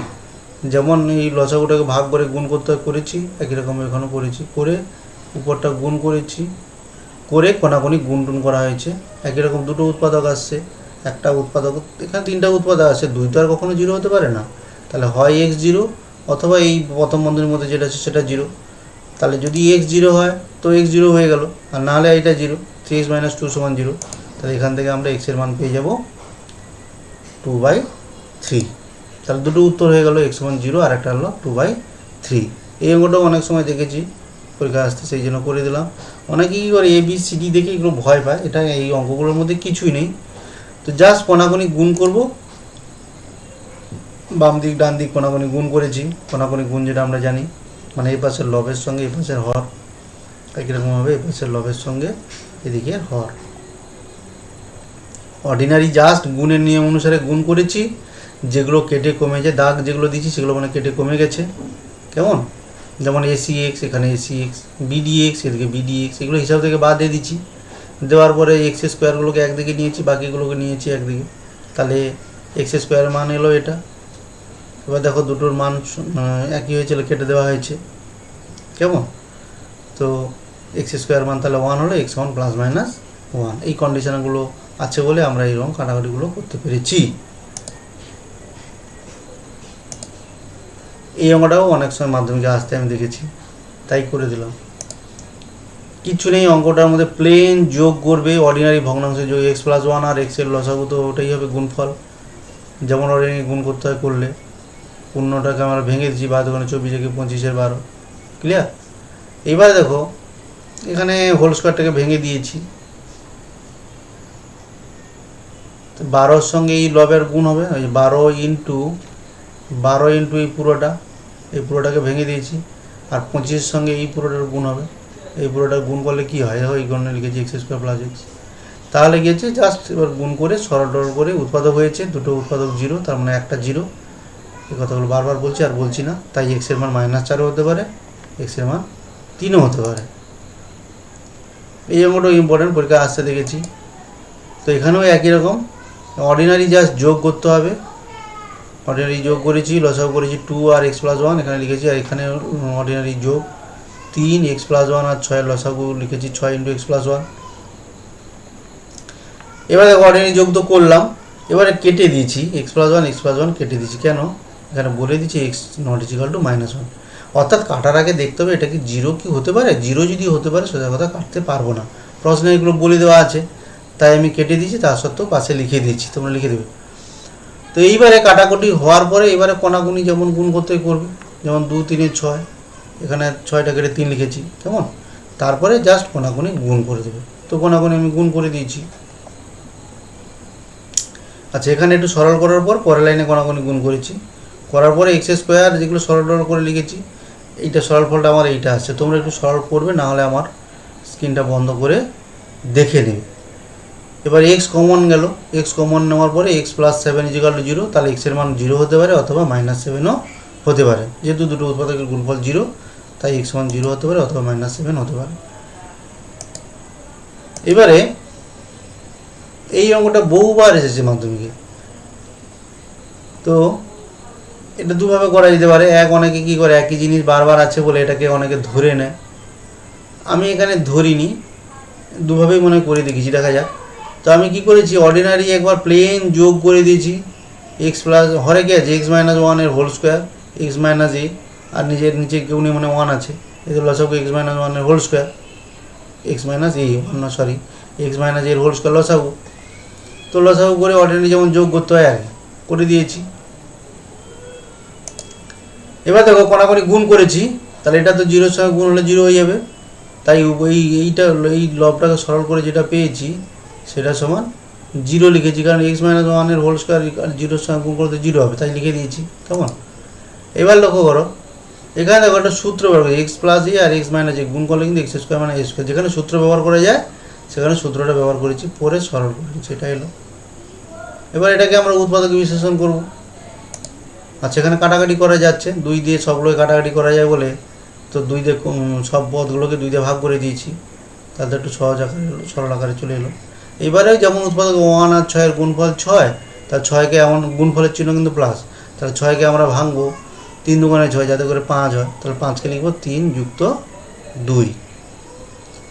যেমন এই লসাগুটাকে ভাগ করে গুণ করতে করেছি, একই রকম এখানেও করেছি, করে উপরটা গুণ করেছি, করে কোনাকুনি গুণ টুন করা হয়েছে, একই রকম দুটো উৎপাদক আসছে। একটা উৎপাদক, এখানে তিনটা উৎপাদক আছে, 2 তো আর কখনো 0 হতে পারে না। তাহলে হয় x 0 অথবা এই প্রথম বন্ধনীর মধ্যে যেটা আছে সেটা 0। তাহলে যদি x 0 হয় তো x 0 হয়ে গেল, আর না হলে এটা 0, 3x - 2 = 0। তাহলে এখান থেকে আমরা x এর মান পেয়ে যাব 2/3। তাহলে দুটো উত্তর হয়ে গেল, x = 0 আর একটা হলো 2/3। এই অঙ্কটাও অনেক সময় দেখেছি পরীক্ষা আসতে, সেই জন্য করে দিলাম। অনেকে কী করে ABCD দেখে এগুলো ভয় পায়, এটা এই অঙ্কগুলোর মধ্যে কিছুই নেই। তো জাস্ট কোনাকুনি গুণ করব, বাম দিক ডান দিক কোনাকুনি গুণ করেছি। কোনাকুনি গুণ যেটা আমরা জানি, মানে এই পাশের লবের সঙ্গে এই পাশের হর, একই রকম হবে এই পাশের লবের সঙ্গে এদিকে হর। অর্ডিনারি জাস্ট গুণের নিয়ম অনুসারে গুণ করেছি, যেগুলো কেটে কমেছে, দাগ যেগুলো দিয়েছি সেগুলো মানে কেটে কমে গেছে। কেমন? যেমন ACX, এখানে ACX, BDX, এদিকে BDX, এগুলো হিসাব থেকে বাদ দিয়ে দিচ্ছি। দেওয়ার পরে x স্কোয়ারগুলোকে একদিকে নিয়েছি, বাকিগুলোকে নিয়েছি একদিকে। তাহলে x স্কোয়ারের মান এলো এটা। এবার দেখো দুটোর মান একই হয়েছিল, কেটে দেওয়া হয়েছে। কেমন? তো x স্কোয়ার মান তাহলে 1 হলো, x = ±1। এই কন্ডিশনগুলো আছে বলে আমরা এইরকম কাটাকাটিগুলো করতে পেরেছি। এই অঙ্কটাও অনেক সময় মাধ্যমিকে আসতে আমি দেখেছি, তাই করে দিলাম। কিছু নেই অঙ্কটার মধ্যে, প্লেন যোগ করবে, অর্ডিনারি ভগ্নাংশের যোগ, x + 1 আর x এর লসাগু, তো ওটাই হবে গুণফল। যেমন অর্ডিনারি গুণ করতে হয় করলে। পূর্ণটাকে আমরা ভেঙে দিচ্ছি, 12 × 24 = 25/12। ক্লিয়ার? এইবার দেখো এখানে হোল স্কোয়ারটাকে ভেঙে দিয়েছি, 12-র সঙ্গে এই লবের গুণ হবে, ওই 12 ইন্টু এই পুরোটাকে ভেঙে দিয়েছি। আর 25-এর সঙ্গে এই পুরোটার গুণ হবে, এই পুরোটা গুণ করলে কি হয়, এই গণনা লিখেছি x² + x। তাহলে গিয়েছে জাস্ট এবার গুণ করে সরল টরল করে উৎপাদক হয়েছে, দুটো উৎপাদক 0, তার মানে একটা 0। এই কথাগুলো বারবার বলছি আর বলছি না। তাই x এর মান -4 হতে পারে, x এর মান 3ও হতে পারে। এই অঙ্কটাও ইম্পর্টেন্ট, পরীক্ষা আসতে দেখেছি। তো এখানেও একই রকম, অর্ডিনারি জাস্ট যোগ করতে হবে। অর্ডিনারি যোগ করেছি, লসাগু করেছি 2 আর x + 1 এখানে লিখেছি, আর এখানে অর্ডিনারি যোগ 3 x + 1 আর 6 লসাগু লিখেছি 6 × x + 1। এবারে অর্ডিনারি যোগ তো করলাম, এবারে কেটে দিয়েছি x + 1 কেটে দিয়েছি। কেন? এখানে বলে দিচ্ছি x ≠ -1। অর্থাৎ কাটার আগে দেখতে হবে এটা কি 0 কি হতে পারে। 0 যদি হতে পারে সোজা কথা কাটতে পারবো না, প্রশ্নে এগুলো বলে দেওয়া আছে, তাই আমি কেটে দিয়েছি। তার সত্ত্বেও পাশে লিখে দিয়েছি, তোমরা লিখে দেবে। তো এইবারে কাটাকুটি হওয়ার পরে এবারে কোনাকুনি যেমন গুণ করতে করবে, যেমন 2 3 6, এখানে 6টা কেটে 3 লিখেছি। কেমন? তারপরে জাস্ট কোনাকুনি গুণ করে দেবে। তো কোনাকুনি আমি গুণ করে দিয়েছি। আচ্ছা, এখানে একটু সরল করার পর পরের লাইনে কোনাকুনি গুণ করেছি, করার পরে x² যেগুলো সরল টরল করে লিখেছি, এইটা সরল ফলটা আমার এইটা আসছে। তোমরা একটু সরল করবে, না হলে আমার স্ক্রিনটা বন্ধ করে দেখে নেবে। এবার x কমন গেল, x কমন নেওয়ার পরে x + 7 = 0। তাহলে x এর মান 0 হতে পারে অথবা -7ও হতে পারে। যেহেতু দুটো উৎপাদকের গুণফল 0, তাই x মান 0 হতে পারে অথবা -7 হতে পারে। এবারে এই অঙ্কটা বহুবার এসেছে মাধ্যমিকে, তো এটা দুভাবে করা যেতে পারে। অনেকে কী করে, একই জিনিস বারবার আছে বলে এটাকে অনেকে ধরে নেয়। আমি এখানে ধরিনি, দুভাবেই মনে করে দেখেছি, দেখা যাক। তো আমি কি করেছি, অর্ডিনারি একবার প্লেন যোগ করে দিয়েছি, x + হরে কি আছে x - 1 এর হোল স্কোয়ার, x - a, আর নিচে কেউ নেই মানে 1 আছে, এদের লসাগু x - 1 এর whole square, x - a x - a এর হোল স্কোয়ার লসাগু। তো লসাগু করে অর্ডিনারি যেমন যোগ করতে হয় আগে করে দিয়েছি। এবার দেখো কোনাকুনি গুণ করেছি, তাহলে এটা তো 0-র সঙ্গে গুণ হলে 0 হয়ে যাবে। তাই এই লবটাকে সরল করে যেটা পেয়েছি সেটা সমান 0 লিখেছি, কারণ x - 1 এর হোল স্কোয়ার 0-র সঙ্গে গুণ করতে 0 হবে, তাই লিখে দিয়েছি। কেমন? এবার লক্ষ্য করো, এখানে দেখো একটা সূত্র ব্যবহার করি, x + a R x - a গুণ করলে কিন্তু x² - a²। যেখানে সূত্র ব্যবহার করা যায় সেখানে সূত্রটা ব্যবহার করেছি, পরে সরল করেছি, সেটা এলো। এবার এটাকে আমরা উৎপাদকে বিশ্লেষণ করব। আচ্ছা, এখানে কাটাকাটি করা যাচ্ছে, 2 দিয়ে সবগুলোকে কাটাকাটি করা যায় বলে তো 2 দিয়ে সব পদগুলোকে 2 দিয়ে ভাগ করে দিয়েছি, তাহলে একটু সহজ আকারে সরল আকারে চলে এলো। এবারে যেমন উৎপাদক 1 আর 6 এর গুণফল 6, তার 6কে এমন গুণফলের চিহ্ন কিন্তু প্লাস, তাহলে 6কে আমরা ভাঙবো 3 × 6 যাতে করে 5 হয়, তাহলে 5কে লিখবো 3 + 2।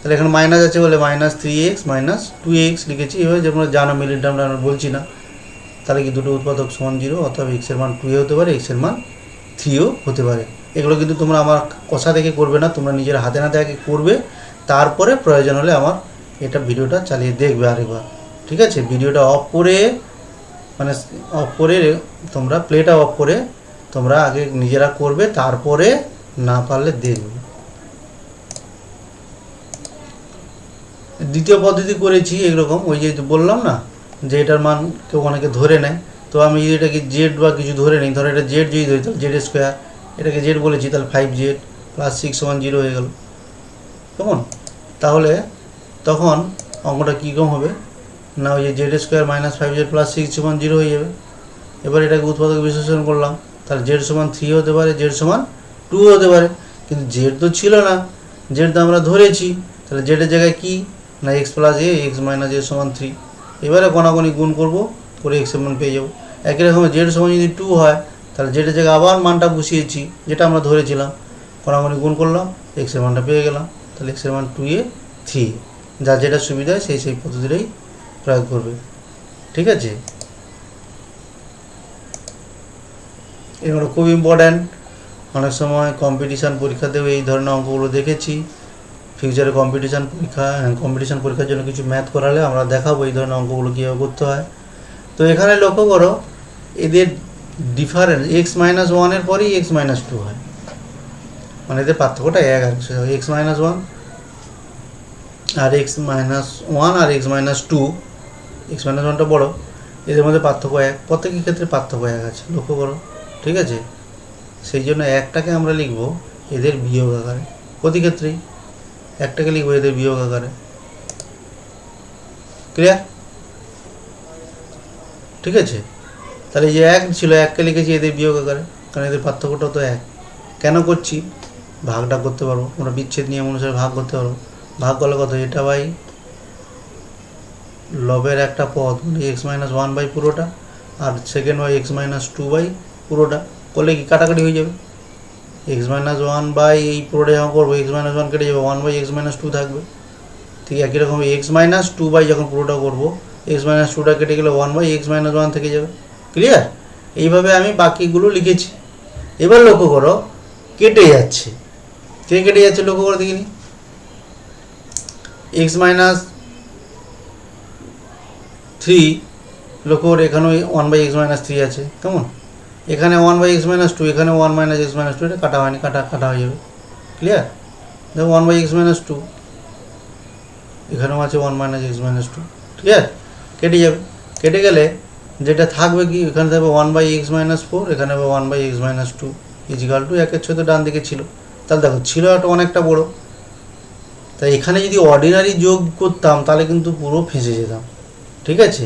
তাহলে এখানে মাইনাস আছে বলে -3x - 2x লিখেছি। এভাবে তোমরা জানো, মিলিয়ন টার্মটা আমরা বলছি না। তাহলে কি দুটো উৎপাদক সমান 0, অথবা x এর মান 2 হতে পারে, x এর মান 3ও হতে পারে। এগুলো কিন্তু তোমরা আমার কষা দেখে করবে না, তোমরা নিজের হাতে নাতে আগে করবে, তারপরে প্রয়োজন হলে আমার এটা ভিডিওটা চালিয়ে দেখবে আরেকবার। ঠিক আছে, ভিডিওটা অফ করে মানে অফ করে তোমরা প্লেটা অফ করে তোমরা আগে নিজেরা করবে, তারপরে না পারলে দেখবে। দ্বিতীয় পদ্ধতি করেছি এরকম, ওই যে বললাম না যে এটার মান কেউ অনেকে ধরে নেয়। তো আমি এটাকে জেড বা কিছু ধরে নিই, ধরো এটা জেড যদি ধরি তাহলে জেড স্কোয়ার, এটাকে জেড বলেছি তাহলে 5z + 6 = 0 হয়ে গেল। কেমন? তাহলে তখন অঙ্কটা কীরকম হবে না, ওই যে জেড স্কোয়ার - 5z + 6 = 0 হয়ে যাবে। এবার এটাকে উৎপাদক বিশ্লেষণ করলাম, তাহলে জেড সমান 3 হতে পারে, জেড সমান 2 হতে পারে, কিন্তু জেড তো ছিল না, জেড তো আমরা ধরেছি। তাহলে জেডের জায়গায় কি না x + a, x - a = 3। এবারে কোনাগুনি গুণ করব, করে x এর মান পেয়ে যাব। একই রকম জেড সমান যদি 2 হয়, তাহলে জেডের জায়গায় আবার মানটা বসিয়েছি যেটা আমরা ধরেছিলাম, কোনাগুনি গুণ করলাম, x এর মানটা পেয়ে গেলাম। তাহলে x এর মান 2a 3, যা যেটা সুবিধা হয় সেই পদ্ধতিটাই প্রয়োগ করবে। ঠিক আছে, এগুলো খুব ইম্পর্ট্যান্ট। অনেক সময় কম্পিটিশান পরীক্ষাতেও এই ধরনের অঙ্কগুলো দেখেছি। ফিউচারে কম্পিটিশান পরীক্ষার জন্য কিছু ম্যাথ করালে আমরা দেখাবো এই ধরনের অঙ্কগুলো কীভাবে করতে হয়। তো এখানে লক্ষ্য করো, এদের ডিফারেন্স x - 1 এর পরেই x - 2 হয়, মানে এদের পার্থক্যটা এক আছে। x - 1 আর x - 1 আর x - 2, x - 1টা বড়, এদের মধ্যে পার্থক্য এক, প্রত্যেকের ক্ষেত্রে পার্থক্য এক আছে, লক্ষ্য করো। ঠিক আছে, সেই জন্য একটাকে আমরা লিখব এদের বিয়োগ আকারে, প্রতি ক্ষেত্রেই একটাকে লিখব এদের বিয়োগ আকারে। ক্লিয়ার? ঠিক আছে, তাহলে এই যে এক ছিল, এককে লিখেছি এদের বিয়োগ আকারে, কারণ এদের পার্থক্যটা তো এক। কেন করছি? ভাগটা করতে পারবো, আমরা বিচ্ছেদ নিয়ম অনুসারে ভাগ করতে পারবো। ভাগ করলে কত, এটা বাই লবের একটা পদ x - 1 পুরোটা, আর সেকেন্ড বাই x - 2 পুরোটা, করলে কি কাটাকাটি হয়ে যাবে। x - 1 এই পুরোটা যখন করবো, x - 1 কেটে যাবে, 1/x - 2 থাকবে। ঠিক একই রকম x - 2 যখন পুরোটা করবো, x - 2টা কেটে গেলে 1/x - 1 থেকে যাবে। ক্লিয়ার? এইভাবে আমি বাকিগুলো লিখেছি। এবার লক্ষ্য করো, কেটে যাচ্ছে, কে কেটে যাচ্ছে লক্ষ্য করে দেখিনি। x - 3 লক্ষ্য করে, এখানেও 1/x - 3 আছে, কেমন? এখানে 1/x - 2, এখানে 1 - x - 2, এটা কাটা হয়নি, কাটা হয়ে যাবে। ক্লিয়ার? দেখো 1/x - 2, এখানেও আছে 1 - x - 2। ক্লিয়ার? কেটে যাবে, কেটে গেলে যেটা থাকবে কি, এখানে থাকবে 1/x - 4, এখানে হবে 1/x - 2 = 1-এর ছোট ডান দিকে ছিল। তাহলে দেখো ছিল একটা অনেকটা বড়, তাই এখানে যদি অর্ডিনারি যোগ করতাম তাহলে কিন্তু পুরো ফেঁসে যেতাম। ঠিক আছে,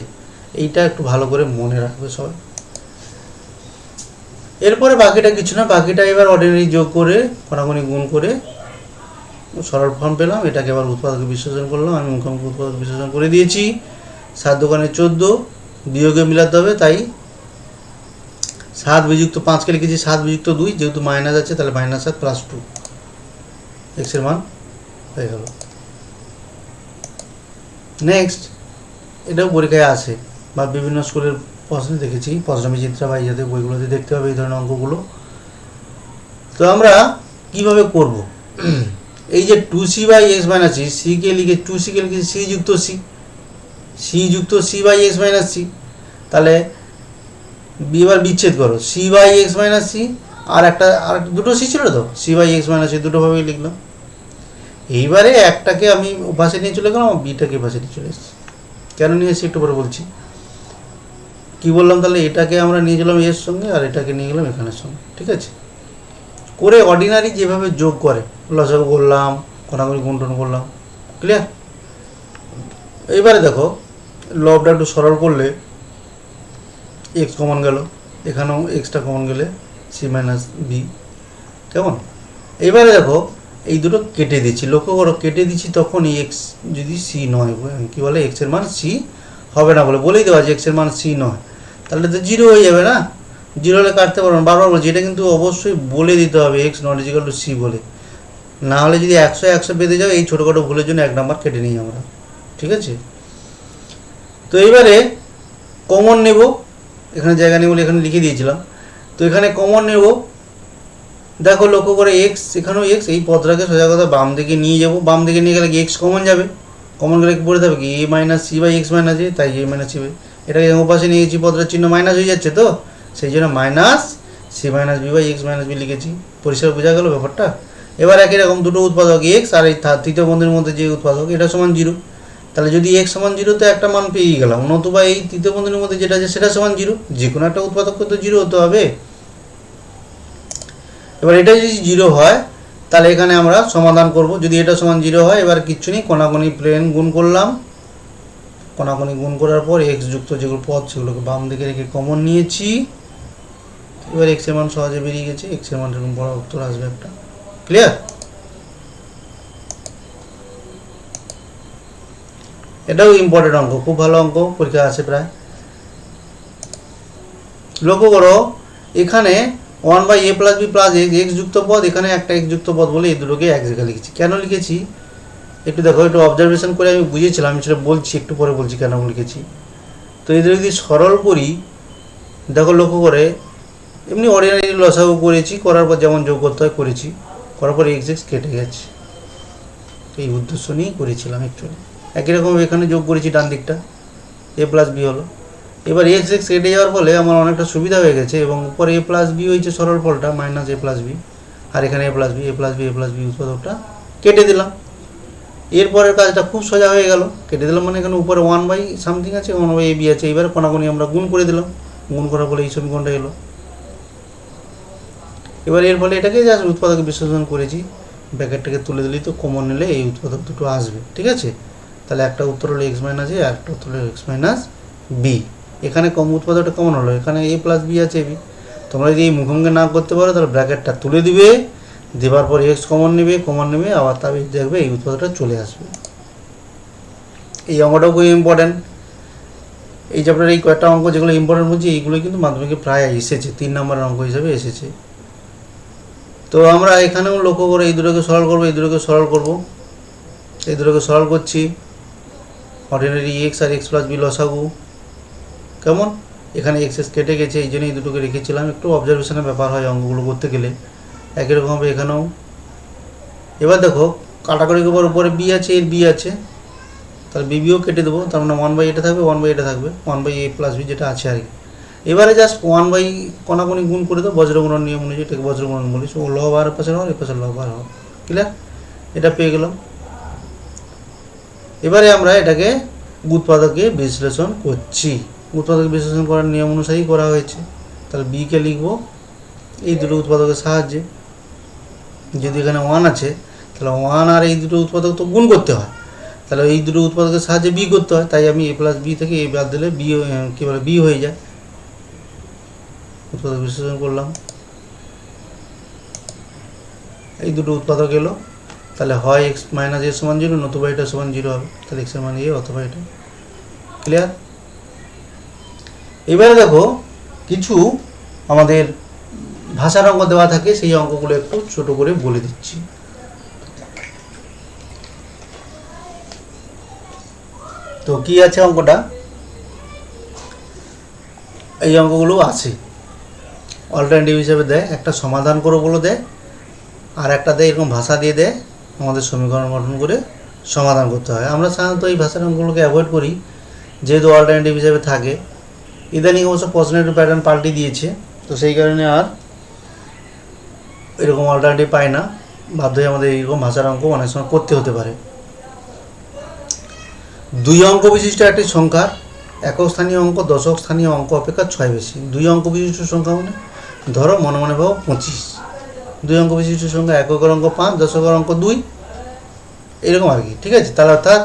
এইটা একটু ভালো করে মনে রাখবে সবাই। এরপরে বাকিটা কিছু না, বাকিটা এবার অর্ডিনারি যোগ করে কোনাকুনি গুণ করে সরল ফর্ম পেলাম। এটাকে এবার উৎপাদক বিশ্লেষণ করলাম, আমি মুখোমুখি উৎপাদক বিশ্লেষণ করে দিয়েছি। 7 দোকানে 14, বিয়োগে মিলাতে হবে, তাই 7 বিযুক্ত 5কে লিখেছি 7 বিযুক্ত 2, যেহেতু মাইনাস আছে তাহলে -7 + 2, x এর মান হয়ে গেল। নেক্সট, এটাও পরীক্ষায় আসে বা বিভিন্ন স্কুলের প্রশ্ন দেখেছি, প্রশ্নবিচিত্রা বা যাদের বইগুলোতে দেখতে হবে এই ধরনের অঙ্কগুলো। তো আমরা কিভাবে করব, এই যে 2c/x - c, c-কে লিখে 2c-কে লিখে c যুক্ত c, c যুক্ত c/x - c, তাহলে এবার বিচ্ছেদ করো, c/x - c, আর দুটো c ছিল তো, c/x - c দুটোভাবেই লিখলাম। এইবারে একটাকে আমি পাশে নিয়ে চলে গেলাম, বিটাকে পাশে নিয়ে চলে এসেছি। কেন নিয়ে এসেছি একটু পরে বলছি। কী বললাম, তাহলে এটাকে আমরা নিয়ে গেলাম এর সঙ্গে, আর এটাকে নিয়ে গেলাম এখানের সঙ্গে। ঠিক আছে, করে অর্ডিনারি যেভাবে যোগ করে লসাগু করলাম, কোনাকুনি গুণটন করলাম। ক্লিয়ার? এইবারে দেখো লবটা একটু সরল করলে x কমন গেল, এখানেও এক্সটা কমন গেলে c - b, কেমন? এইবারে দেখো এই দুটো কেটে দিচ্ছি, লক্ষ্য করো কেটে দিচ্ছি, তখনই x যদি c নয়, কী বলে x এর মান c হবে না বলেই দেওয়া আছে, x এর মান c নয়, তাহলে তো 0 হয়ে যাবে না। 0 হলে কাটতে পারবো না, বারবার বলছি, এটা কিন্তু অবশ্যই বলে দিতে হবে x ≠ c বলে। না হলে যদি 100 বেঁধে যাও, এই ছোটোখাটো ভুলের জন্য 1 নাম্বার কেটে নিই আমরা। ঠিক আছে, তো এবারে কমন নেব, এখানে জায়গা নেই বলে এখানে লিখে দিয়েছিলাম। তো এখানে কমন নেব, দেখো লক্ষ্য করে এক্স, এখানেও এক্স, এই পদটাকে সোজা কথা বাম দিকে নিয়ে যাব। বাম দিকে নিয়ে গেলে এক্স কমন যাবে, কমন গেলে কি পড়ে থাকবে কি A minus C by x minus A, তাই এ মাইনাস সি বাই, এটাকে ওপাশে নিয়ে গেছি, পদটার চিহ্ন মাইনাস হয়ে যাচ্ছে, তো সেই জন্য minus c minus b by x minus b লিখেছি। পরিষ্কার বোঝা গেল ব্যাপারটা। এবার একই রকম দুটো উৎপাদক এক্স আর এই তৃতীয় বন্ধুর মধ্যে যে উৎপাদক এটা সমান 0, তাহলে যদি এক্স সমান 0 তো একটা মান পেয়ে গেলাম, নতুবা এই তৃতীয় বন্ধুর মধ্যে যেটা আছে সেটা সমান 0, যে কোনো একটা উৎপাদক তো 0 হতে হবে। এবার এটা যদি 0 হয় তাহলে এখানে আমরা সমাধান করব। যদি এটা সমান 0 হয়, এবার কিচ্ছু নেই, কোনাকুনি প্লেন গুণ করলাম, কোনাকুনি গুণ করার পর এক্স যুক্ত যেগুলো পদ সেগুলোকে বাম দিকে রেখে কমন নিয়েছি। এবার এক্স এর মান সহজে বেরিয়ে গেছে, এক্স এর মান এরকম বড় উত্তর আসবে একটা। ক্লিয়ার? এটাও ইম্পর্টেন্ট অঙ্ক, খুব ভালো অঙ্ক, পরীক্ষা আছে প্রায়। লক্ষ্য করো এখানে 1/a plus B plus x যুক্ত পদ, এখানে একটা এক্স যুক্ত পদ বলে এই দুটোকে এক জায়গায় লিখেছি। কেন লিখেছি একটু দেখো, একটু অবজারভেশন করে আমি বুঝিয়েছিলাম, আমি সেটা বলছি, একটু পরে বলছি কেন লিখেছি। তো এদের যদি সরল করি, দেখো লক্ষ্য করে এমনি অর্ডিনারি লসাগু করেছি, করার পর যেমন যোগ করতে হয় করেছি, করার পর এক্স এক্স কেটে গেছে, এই উদ্দেশ্য নিয়েই করেছিলাম অ্যাকচুয়ালি। একই রকম এখানে যোগ করেছি ডান দিকটা, এ প্লাস বি হলো। এবার এক্স এক্স কেটে যাওয়ার ফলে আমার অনেকটা সুবিধা হয়ে গেছে, এবং উপরে এ প্লাস বি হয়েছে সরল ফলটা মাইনাস এ প্লাস বি, আর এখানে এ plus B A plus B A plus B উৎপাদকটা কেটে দিলাম। এরপরের কাজটা খুব সোজা হয়ে গেল, কেটে দিলাম মানে এখানে উপরে 1/সামথিং আছে, 1/ab আছে, এবার কোনাকুনি আমরা গুণ করে দিলাম, গুণ করার ফলে এই সমীকরণটা এলো। এবার এর ফলে এটাকে জাস্ট উৎপাদক বিশ্লেষণ করেছি, ব্র্যাকেটটাকে তুলে দিলেই তো কমন নিলে এই উৎপাদক দুটো আসবে। ঠিক আছে, তাহলে একটা উত্তর হলো এক্স মাইনাস এ আর একটা উত্তর হলো এক্স মাইনাস বি। এখানে কম উৎপাদকটা কমন হলো, এখানে এ প্লাস বি আছে বি, তোমরা যদি এই মুখোমুখি না করতে পারো তাহলে ব্র্যাকেটটা তুলে দিবে, দেওয়ার পর এক্স কমন নেবে আবার তবে দেখবে এই উৎপাদকটা চলে আসবে। এই অঙ্কটাও খুব ইম্পর্টেন্ট। এই চ্যাপ্টারে এই কয়েকটা অঙ্ক যেগুলো ইম্পর্টেন্ট বলছি, এইগুলো কিন্তু মাধ্যমিকে প্রায় এসেছে, 3 নম্বরের অঙ্ক হিসাবে এসেছে। তো আমরা এখানেও লক্ষ্য করে এই দুটোকে সরল করবো, এই দুটোকে সরল করবো, এই দুটোকে সরল করছি। অর্ডিনারি এক্স আর এক্স প্লাস বি লসাগু কেমন, এখানে এক্স এক্স কেটে গেছে, এই জন্য এই দুটোকে রেখেছিলাম। একটু অবজারভেশনের ব্যাপার হয় অঙ্কগুলো করতে গেলে, একই রকমভাবে এখানেও। এবার দেখো কাটাকুটি করার উপরে বি আছে, এর বি আছে, তাহলে বিবিও কেটে দেবো, তার মানে 1/a থাকবে 1/a থাকবে 1/a প্লাস বি যেটা আছে আর কি। এবারে জাস্ট 1/, কোনাকুনি গুণ করে দেবো বজ্রগুণন নিয়ম অনুযায়ী, এটাকে বজ্রগুণন বলিস, ও লব আর পাশে হওয়ার এ পাশে লব আর হওয়ার। ক্লিয়ার? এটা পেয়ে গেলাম। এবারে আমরা এটাকে উৎপাদকে বিশ্লেষণ করছি, উৎপাদক বিশ্লেষণ করার নিয়ম অনুসারেই করা হয়েছে। তাহলে বিকে লিখবো এই দুটো উৎপাদকের সাহায্যে, যদি এখানে 1 আছে তাহলে 1 আর এই দুটো উৎপাদক তো গুণ করতে হয়, তাহলে এই দুটো উৎপাদকের সাহায্যে বি করতে হয়, তাই আমি এ প্লাস বি থেকে এ বাদ দিলে বি কী বলে বি হয়ে যায়। উৎপাদক বিশ্লেষণ করলাম, এই দুটো উৎপাদক এলো, তাহলে হয় এক্স মাইনাস এর সমান 0, নতুবা এটা সমান 0 হবে, তাহলে এক্সের মান এ অথবা এটা। ক্লিয়ার? এবারে দেখো কিছু আমাদের ভাষার অঙ্ক দেওয়া থাকে, সেই অঙ্কগুলো একটু ছোট করে বলে দিচ্ছি। তো কি আছে অঙ্কটা, এই অঙ্কগুলো আছে অল্টারনেটিভ হিসেবে দেয়, একটা সমাধান করো বলে দেয়, আর একটা দেয় এরকম ভাষা দিয়ে দেয়, আমাদের সমীকরণ গঠন করে সমাধান করতে হয়। আমরা সাধারণত এই ভাষার অঙ্কগুলোকে অ্যাভয়েড করি, যেহেতু অল্টারনেটিভ হিসেবে থাকে। ইদানিং অবশ্য প্রশ্নের একটু প্যাটার্ন পাল্টে দিয়েছে, তো সেই কারণে আর এরকম অল্টারনেটিভ পাই না, বাধ্য হয়ে আমাদের এইরকম ভাষার অঙ্ক অনেক সময় করতে হতে পারে। 2 অঙ্ক বিশিষ্ট একটি সংখ্যার একক স্থানীয় অঙ্ক দশক স্থানীয় অঙ্ক অপেক্ষা 6 বেশি। 2 অঙ্ক বিশিষ্ট সংখ্যা মানে ধরো মনে মনে ভাবো 25, 2 অঙ্ক বিশিষ্ট সংখ্যা এককের অঙ্ক 5, দশকের অঙ্ক 2, এরকম আর কি। ঠিক আছে, তাহলে অর্থাৎ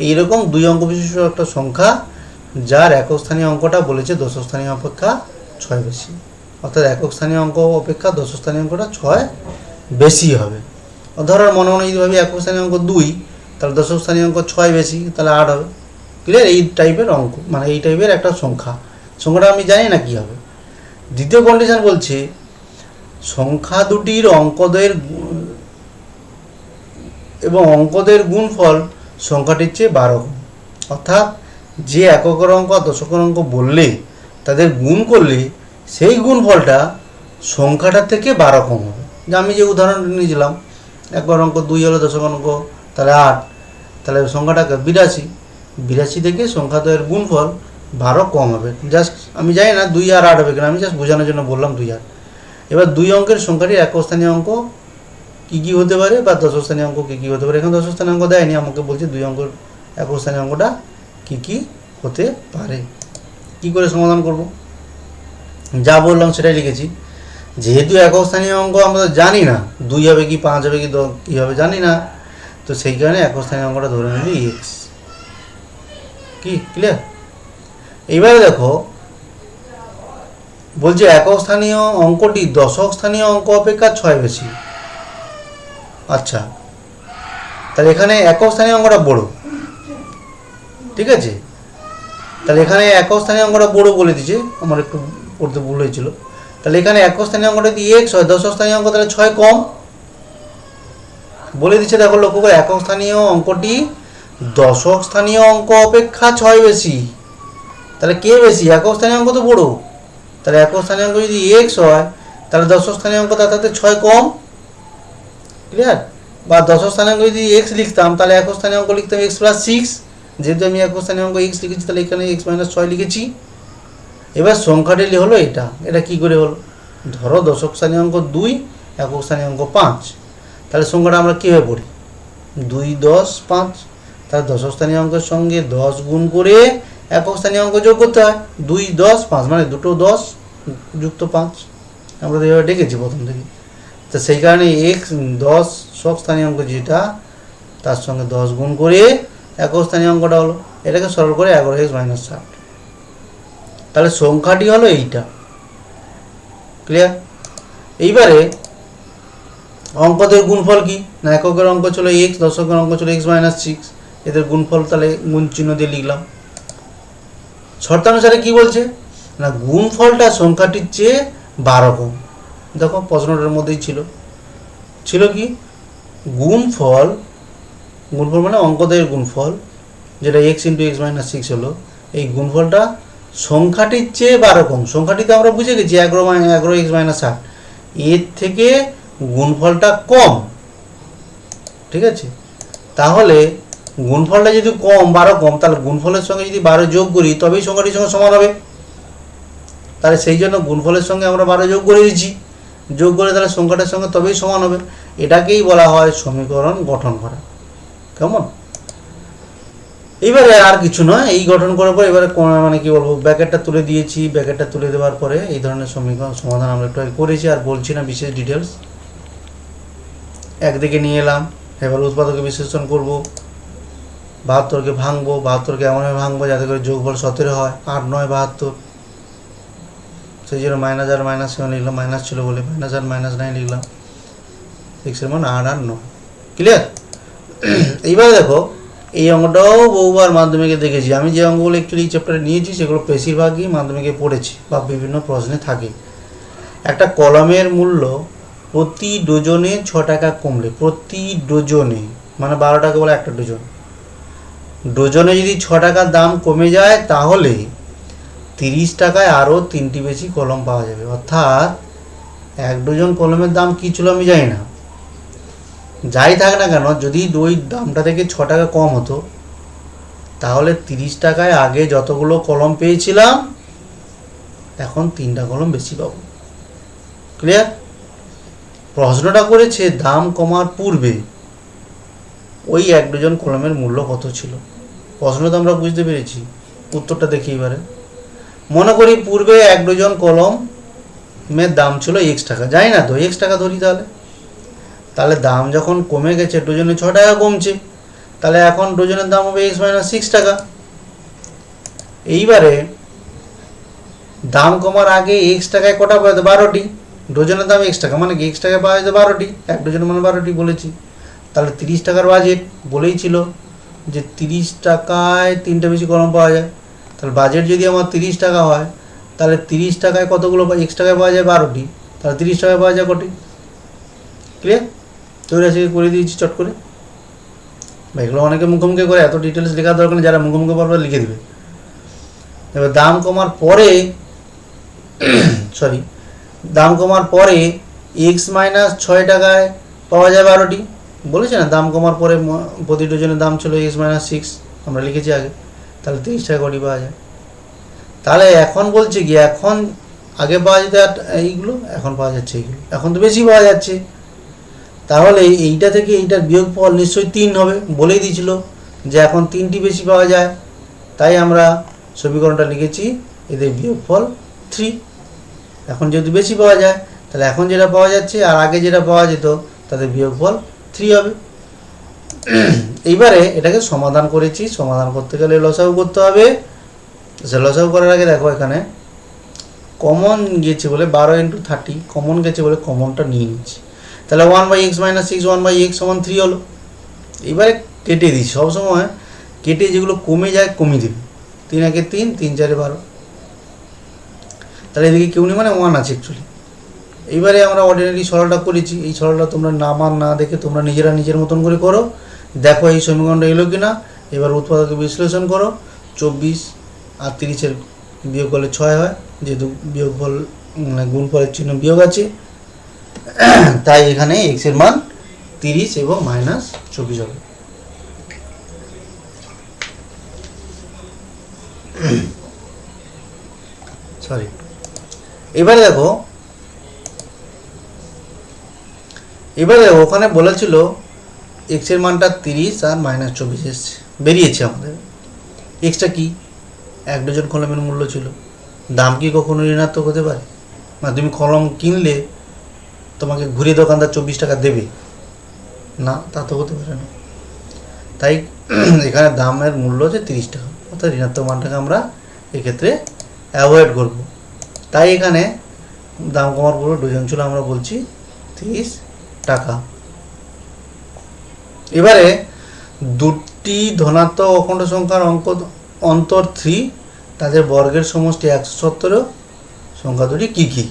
এইরকম 2 অঙ্ক বিশিষ্ট একটা সংখ্যা যার একক স্থানীয় অঙ্কটা বলেছে দশক স্থানীয় অপেক্ষা 6 বেশি, অর্থাৎ একক স্থানীয় অঙ্ক অপেক্ষা দশক স্থানীয় অঙ্কটা 6 বেশি হবে। ধরো মনে মনে যদি ভাবি একক স্থানীয় অঙ্ক 2, তাহলে দশক স্থানীয় অঙ্ক 6 বেশি, তাহলে 8 হবে। ক্লিয়ার? এই টাইপের অঙ্ক, মানে এই টাইপের একটা সংখ্যাটা আমি জানি না কী হবে। দ্বিতীয় কন্ডিশন বলছে সংখ্যা দুটির অঙ্কদ্বয়ের এবং অঙ্কদের গুণফল সংখ্যাটির চেয়ে 12 কম। অর্থাৎ যে এককের অঙ্ক আর দশকের অঙ্ক বললে তাদের গুণ করলে সেই গুণফলটা সংখ্যাটার থেকে 12 কম হবে। যে আমি যে উদাহরণটা নিয়েছিলাম, একর অঙ্ক 2 হলো, দশকের অঙ্ক তাহলে 8, তাহলে সংখ্যাটাকে 82 থেকে সংখ্যাদের গুণফল 12 কম হবে। জাস্ট আমি জানি না 2 আর 8 হবে কিনা, আমি জাস্ট বোঝানোর জন্য বললাম 2 আর। এবার 2 অঙ্কের সংখ্যাটির একক স্থানীয় অঙ্ক কী কী হতে পারে বা দশক স্থানীয় অঙ্ক কী কী হতে পারে। এখানে দশক স্থানীয় অঙ্ক দেয়নি, আমাকে বলছে 2 অঙ্কের একক স্থানীয় অঙ্কটা কী কী হতে পারে। কী করে সমাধান করব, যা বললাম সেটাই লিখেছি। যেহেতু একক স্থানীয় অঙ্ক আমরা জানি না 2 হবে কি 5 হবে কি কী হবে জানি না, তো সেই কারণে একক স্থানীয় অঙ্কটা ধরে নিলি এক্স। কি ক্লিয়ার? এইবারে দেখো বলছে একক স্থানীয় অঙ্কটি দশক স্থানীয় অঙ্ক অপেক্ষা 6 বেশি। আচ্ছা, তাহলে এখানে একক স্থানীয় অঙ্কটা বড়, ঠিক আছে। তাহলে এখানে একক স্থানীয় অঙ্কটা বড় বলে দিচ্ছে, আমার একটু পড়তে ভুল হয়েছিল। তাহলে এখানে একক স্থানীয় অঙ্কটা যদি এক্স হয়, দশক স্থানীয় অঙ্ক তাহলে 6 কম বলে দিচ্ছে। দেখো লক্ষ্য করে, একক স্থানীয় অঙ্কটি দশক স্থানীয় অঙ্ক অপেক্ষা 6 বেশি। তাহলে কে বেশি? একক স্থানীয় অঙ্ক তো বড়। তাহলে একক স্থানীয় অঙ্ক যদি এক্স হয়, তাহলে দশক স্থানীয় অঙ্ক তার সাথে 6 কম। ক্লিয়ার? বা দশক স্থানীয় অঙ্ক যদি এক্স লিখতাম, তাহলে একক স্থানীয় অঙ্ক লিখতাম এক্স প্লাস 6। যেহেতু আমি একক স্থানীয় অঙ্ক এক্স লিখেছি, তাহলে এখানে এক্স মাইনাস 6 লিখেছি। এবার সংখ্যাটি হলো এটা। এটা কি করে হলো? ধরো দশক স্থানীয় অঙ্ক 2, একক স্থানীয় অঙ্ক 5। তাহলে সংখ্যাটা আমরা কীভাবে পড়ি? 2, 10, 5। তাহলে দশক স্থানীয় অঙ্কের সঙ্গে 10 গুণ করে একক স্থানীয় অঙ্ক যোগ করতে হয়। 2, 10, 5 মানে দুটো 10 যুক্ত 5। আমরা তো এভাবে ডেকেছি প্রথম থেকে। তো সেই কারণে এক্স 10 শক স্থানীয় অঙ্ক যেটা, তার সঙ্গে 10 গুণ করে একক স্থানীয় অঙ্কটা হলো। এটাকে সরল করে 11x - 7। তাহলে সংখ্যাটি হলো এইটা। ক্লিয়ার? এইবারে অঙ্কদের গুণফল কি না, এককের অঙ্ক ছিল এক্স, দশকের অঙ্ক ছিল x - 6। এদের গুণফল তাহলে গুণ চিহ্ন দিয়ে লিখলাম। শর্তানুসারে কি বলছে না, গুণফলটা সংখ্যাটির চেয়ে 12 কম। দেখো প্রশ্নটার মধ্যেই ছিল কি, গুণফল মানে অঙ্কদের গুণফল, যেটা x × x - 6 হলো, এই গুণফলটা সংখ্যাটির চেয়ে 12 কম। সংখ্যাটিতে আমরা বুঝে গেছি 11x - 8, এর থেকে গুণফলটা কম। ঠিক আছে? তাহলে গুণফলটা যদি 12 কম, তাহলে গুণফলের সঙ্গে যদি 12 যোগ করি তবেই সংখ্যাটির সঙ্গে সমান হবে। তাহলে সেই জন্য গুণফলের সঙ্গে আমরা 12 যোগ করে দিচ্ছি। যোগ করে তাহলে সংখ্যাটার সঙ্গে তবেই সমান হবে। এটাকেই বলা হয় সমীকরণ গঠন করা। কেমন? এইবারে আর কিছু নয়, এই গঠন করার পর এবারে মানে কি বলবো, ব্র্যাকেটটা তুলে দিয়েছি। ব্র্যাকেটটা তুলে দেওয়ার পরে এই ধরনের সমীকরণ সমাধান আমরা একটু করেছি, আর বলছি না বিশেষ ডিটেলস। একদিকে নিয়ে এলাম, এবার উৎপাদকে বিশ্লেষণ করব, 72কে ভাঙবো। 72কে এমনভাবে ভাঙবো যাতে করে যোগফল 17 হয়। 8, 9, 72। সেই জন্য মাইনাস আর মাইনাস 7 লিখলাম, মাইনাস ছিল বলে মাইনাস আর মাইনাস 9 লিখলাম। এক্সের মান 8 আর 9। ক্লিয়ার? এইবার দেখো, এই অঙ্কটাও বহুবার মাধ্যমিকে দেখেছি। আমি যে অঙ্কগুলো অ্যাকচুয়ালি এই চ্যাপ্টারে নিয়েছি সেগুলো বেশিরভাগই মাধ্যমিকে পড়েছি বা বিভিন্ন প্রশ্নে থাকে। একটা কলমের মূল্য প্রতি ডজনে 6 টাকা কমলে, প্রতি ডজনে মানে 12 টাকা বলে একটা ডজন, ডজনে যদি 6 টাকার দাম কমে যায় তাহলে 30 টাকায় আরও 3টি বেশি কলম পাওয়া যাবে। অর্থাৎ 1 ডজন কলমের দাম কী ছিল আমি জানি না, যাই থাক না কেন, যদি ওই দামটা থেকে 6 টাকা কম হতো তাহলে 30 টাকায় আগে যতগুলো কলম পেয়েছিলাম এখন 3টা কলম বেশি পাবো। ক্লিয়ার? প্রশ্নটা করেছে দাম কমার পূর্বে ওই 1 ডজন কলমের মূল্য কত ছিল। প্রশ্নটা আমরা বুঝতে পেরেছি, উত্তরটা দেখি এবারে। মনে করি পূর্বে 1 ডজন কলমের দাম ছিল x টাকা, জানি না তো x টাকা ধরি। তাহলে দাম যখন কমে গেছে, ডজনে 6 টাকা কমছে, তাহলে এখন ডজনের দাম হবে x - 6 টাকা। এইবারে দাম কমার আগে x টাকায় কটা পাওয়া যেত? 12টি। ডজনের দাম x টাকা মানে কি x টাকায় পাওয়া যেত 12টি। 1 ডজন মানে 12টি বলেছি। তাহলে 30 টাকার বাজেট বলেই ছিল যে 30 টাকায় 3টে বেশি কলম পাওয়া যায়। তাহলে বাজেট যদি আমার 30 টাকা হয়, তাহলে 30 টাকায় কতগুলো x টাকায় পাওয়া যায় 12টি, তাহলে 30 টাকায় পাওয়া যায় কটি? ক্লিয়ার? 84 করে দিয়েছি চট করে। এগুলো অনেকে মুখোমুখি করে, এত ডিটেলস লেখার দরকার নেই, যারা মুখোমুখি পারবে লিখে দেবে। এবার দাম কমার পরে দাম কমার পরে এক্স মাইনাস 6 টাকায় পাওয়া যায় 12টি। বলেছে না দাম কমার পরে প্রতি ডজনের দাম ছিল এক্স মাইনাস 6, আমরা লিখেছি আগে। তাহলে 30 টাকা কটি পাওয়া যায়। তাহলে এখন বলছে কি, এখন আগে পাওয়া যেত এইগুলো, এখন পাওয়া যাচ্ছে এইগুলো, এখন তো বেশি পাওয়া যাচ্ছে। তাহলে এইটা থেকে এইটার বিয়োগফল নিশ্চয়ই 3 হবে, বলেই দিয়েছিল যে এখন 3টি বেশি পাওয়া যায়। তাই আমরা সমীকরণটা লিখেছি এদের বিয়োগফল 3। এখন যেহেতু বেশি পাওয়া যায়, তাহলে এখন যেটা পাওয়া যাচ্ছে আর আগে যেটা পাওয়া যেত তাদের বিয়োগফল 3 হবে। এইবারে এটাকে সমাধান করেছি। সমাধান করতে গেলে লসাগু করতে হবে। সে লসাগু করার আগে দেখো এখানে কমন গিয়েছে বলে 12 × 30 কমন গেছে বলে কমনটা নিয়ে নিচ্ছি। তাহলে 1/x - 6 1/x = 3 হলো। এবারে কেটে দিই, সবসময় কেটে যেগুলো কমে যায় কমিয়ে দেবে। 3 × 1 = 3, 3 × 4 = 12। তাহলে এদিকে কেউ নেই, মানে 1 আছে অ্যাকচুয়ালি। এইবারে আমরা অর্ডিনারি সরলটা করেছি। এই সরলটা তোমরা নামান না দেখে তোমরা নিজেরা নিজের মতন করে করো, দেখো এই সমীকরণটা এলো কি না। এবার উৎপাদকে বিশ্লেষণ করো। 24 আর 30-এর বিয়োগ করলে 6 হয়, যেহেতু বিয়োগফল গুণফলের চিহ্ন বিয়োগ আছে, তাই এখানে এক্স এর মান 30 এবং -24 হবে। সরি, এবারে দেখো ওখানে বলেছিল এক্স এর মানটা 30 আর -24 এসছে, বেরিয়েছে আমাদের। এক্সটা কি? 1 ডজন কলমের মূল্য ছিল। দাম কি কখনো ঋণাত্মক হতে পারে? না, তুমি কলম কিনলে তোমাকে ঘুরিয়ে দোকানদার 24 টাকা দেবে না, তা তো হতে পারে না। তাই এখানে দামের মূল্য হচ্ছে 30 টাকা, অর্থাৎ ঋণাত্মক মানটাকে আমরা এক্ষেত্রে অ্যাভয়েড করব। তাই এখানে দাম কমার পুরো ডজন ছিল, আমরা বলছি 30 টাকা। এবারে দুটি ধনাত্মক অখণ্ড সংখ্যার অঙ্ক অন্তর 3, তাদের বর্গের সমষ্টি 170। সংখ্যা দুটি কী কী?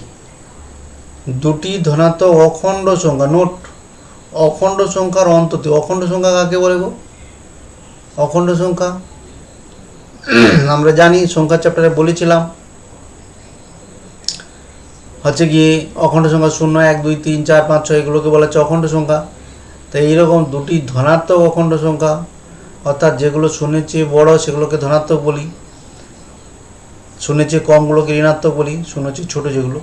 দুটি ধনাত্মক অখণ্ড সংখ্যা, নোট, অখণ্ড সংখ্যার অন্ততে। অখণ্ড সংখ্যা কাকে বলে গো? অখণ্ড সংখ্যা আমরা জানি, সংখ্যার চ্যাপ্টারে বলেছিলাম, হচ্ছে কি অখণ্ড সংখ্যা 0 1 2 3 4 5 6 এগুলোকে বলা হচ্ছে অখণ্ড সংখ্যা। তাই এইরকম দুটি ধনাত্মক অখণ্ড সংখ্যা, অর্থাৎ যেগুলো 0-এর চেয়ে বড় সেগুলোকে ধনাত্মক বলি, 0-এর চেয়ে কমগুলোকে ঋণাত্মক বলি, 0-এর চেয়ে ছোটো যেগুলো।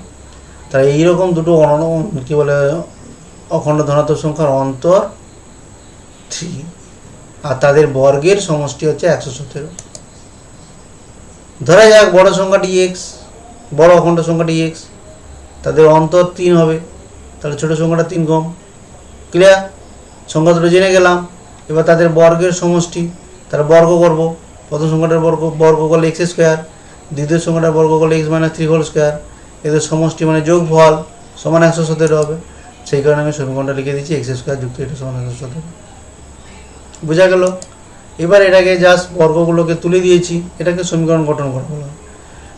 তাই এইরকম দুটো কী বলে অখণ্ড ধনাত্মক সংখ্যার অন্তর 3, আর তাদের বর্গের সমষ্টি হচ্ছে 117। ধরা যাক বড় সংখ্যাটি এক্স, বড় অখণ্ড সংখ্যাটি এক্স, তাদের অন্তর 3 হবে, তাহলে ছোটো সংখ্যাটা 3 কম। ক্লিয়ার? সংখ্যা দুটো জেনে গেলাম। এবার তাদের বর্গের সমষ্টি, তারা বর্গ করব। প্রথম সংখ্যাটার বর্গ করলে x², দ্বিতীয় সংখ্যাটার বর্গ করলে x - 3²। এদের সমষ্টি মানে যোগফল সমান 117 হবে। সেই কারণে আমি সমীকরণটা লিখে দিচ্ছি x² + এটা সমান 117। বোঝা গেল? এবার এটাকে জাস্ট বর্গগুলোকে তুলে দিয়েছি, এটাকে সমীকরণ গঠন করা হলো।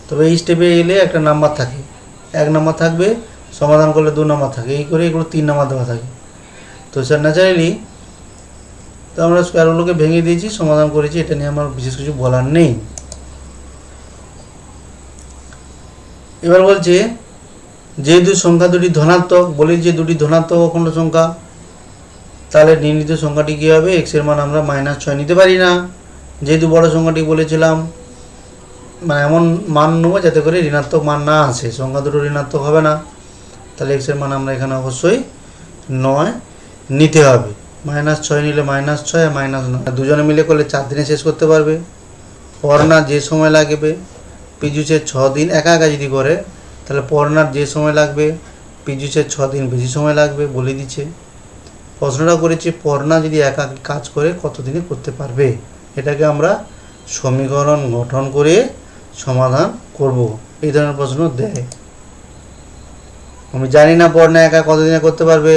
তবে এই স্টেপে এলে একটা নাম্বার থাকে, 1 নাম্বার থাকবে, সমাধান করলে 2 নাম্বার থাকে, এই করে এগুলো 3 নাম্বার দেওয়া থাকে। তো স্যার ন্যাচারালি তো আমরা স্কোয়ারগুলোকে ভেঙে দিয়েছি, সমাধান করেছি, এটা নিয়ে আমার বিশেষ কিছু বলার নেই। এবার বলছে যেহেতু সংখ্যা দুটি ধনাত্মক, বলি যে দুটি ধনাত্মক অখণ্ড সংখ্যা, তাহলে নির্ণীত সংখ্যাটি কী হবে? এক্স এর মান আমরা -6 নিতে পারি না, যেহেতু বড় সংখ্যাটি বলেছিলাম, মানে এমন মান নেবো যাতে করে ঋণাত্মক মান না আসে, সংখ্যা দুটো ঋণাত্মক হবে না। তাহলে এক্স এর মান আমরা এখানে অবশ্যই 9 নিতে হবে। -6 নিলে -6 আর -9 দুজনে মিলে করলে 4 দিনে শেষ করতে পারবে। পড়নার যে সময় লাগবে, পিজুসের 6 দিন, একা একা যদি করে তাহলে পড়নার যে সময় লাগবে পিজুসের 6 দিন বেশি সময় লাগবে, বলে দিচ্ছে। প্রশ্নটা করেছি পড়না যদি একা কাজ করে কত দিনে করতে পারবে, এটাকে আমরা সমীকরণ গঠন করে সমাধান করব। এই ধরনের প্রশ্ন দেয়। আমি জানি না পড়না একা কত দিনে করতে পারবে,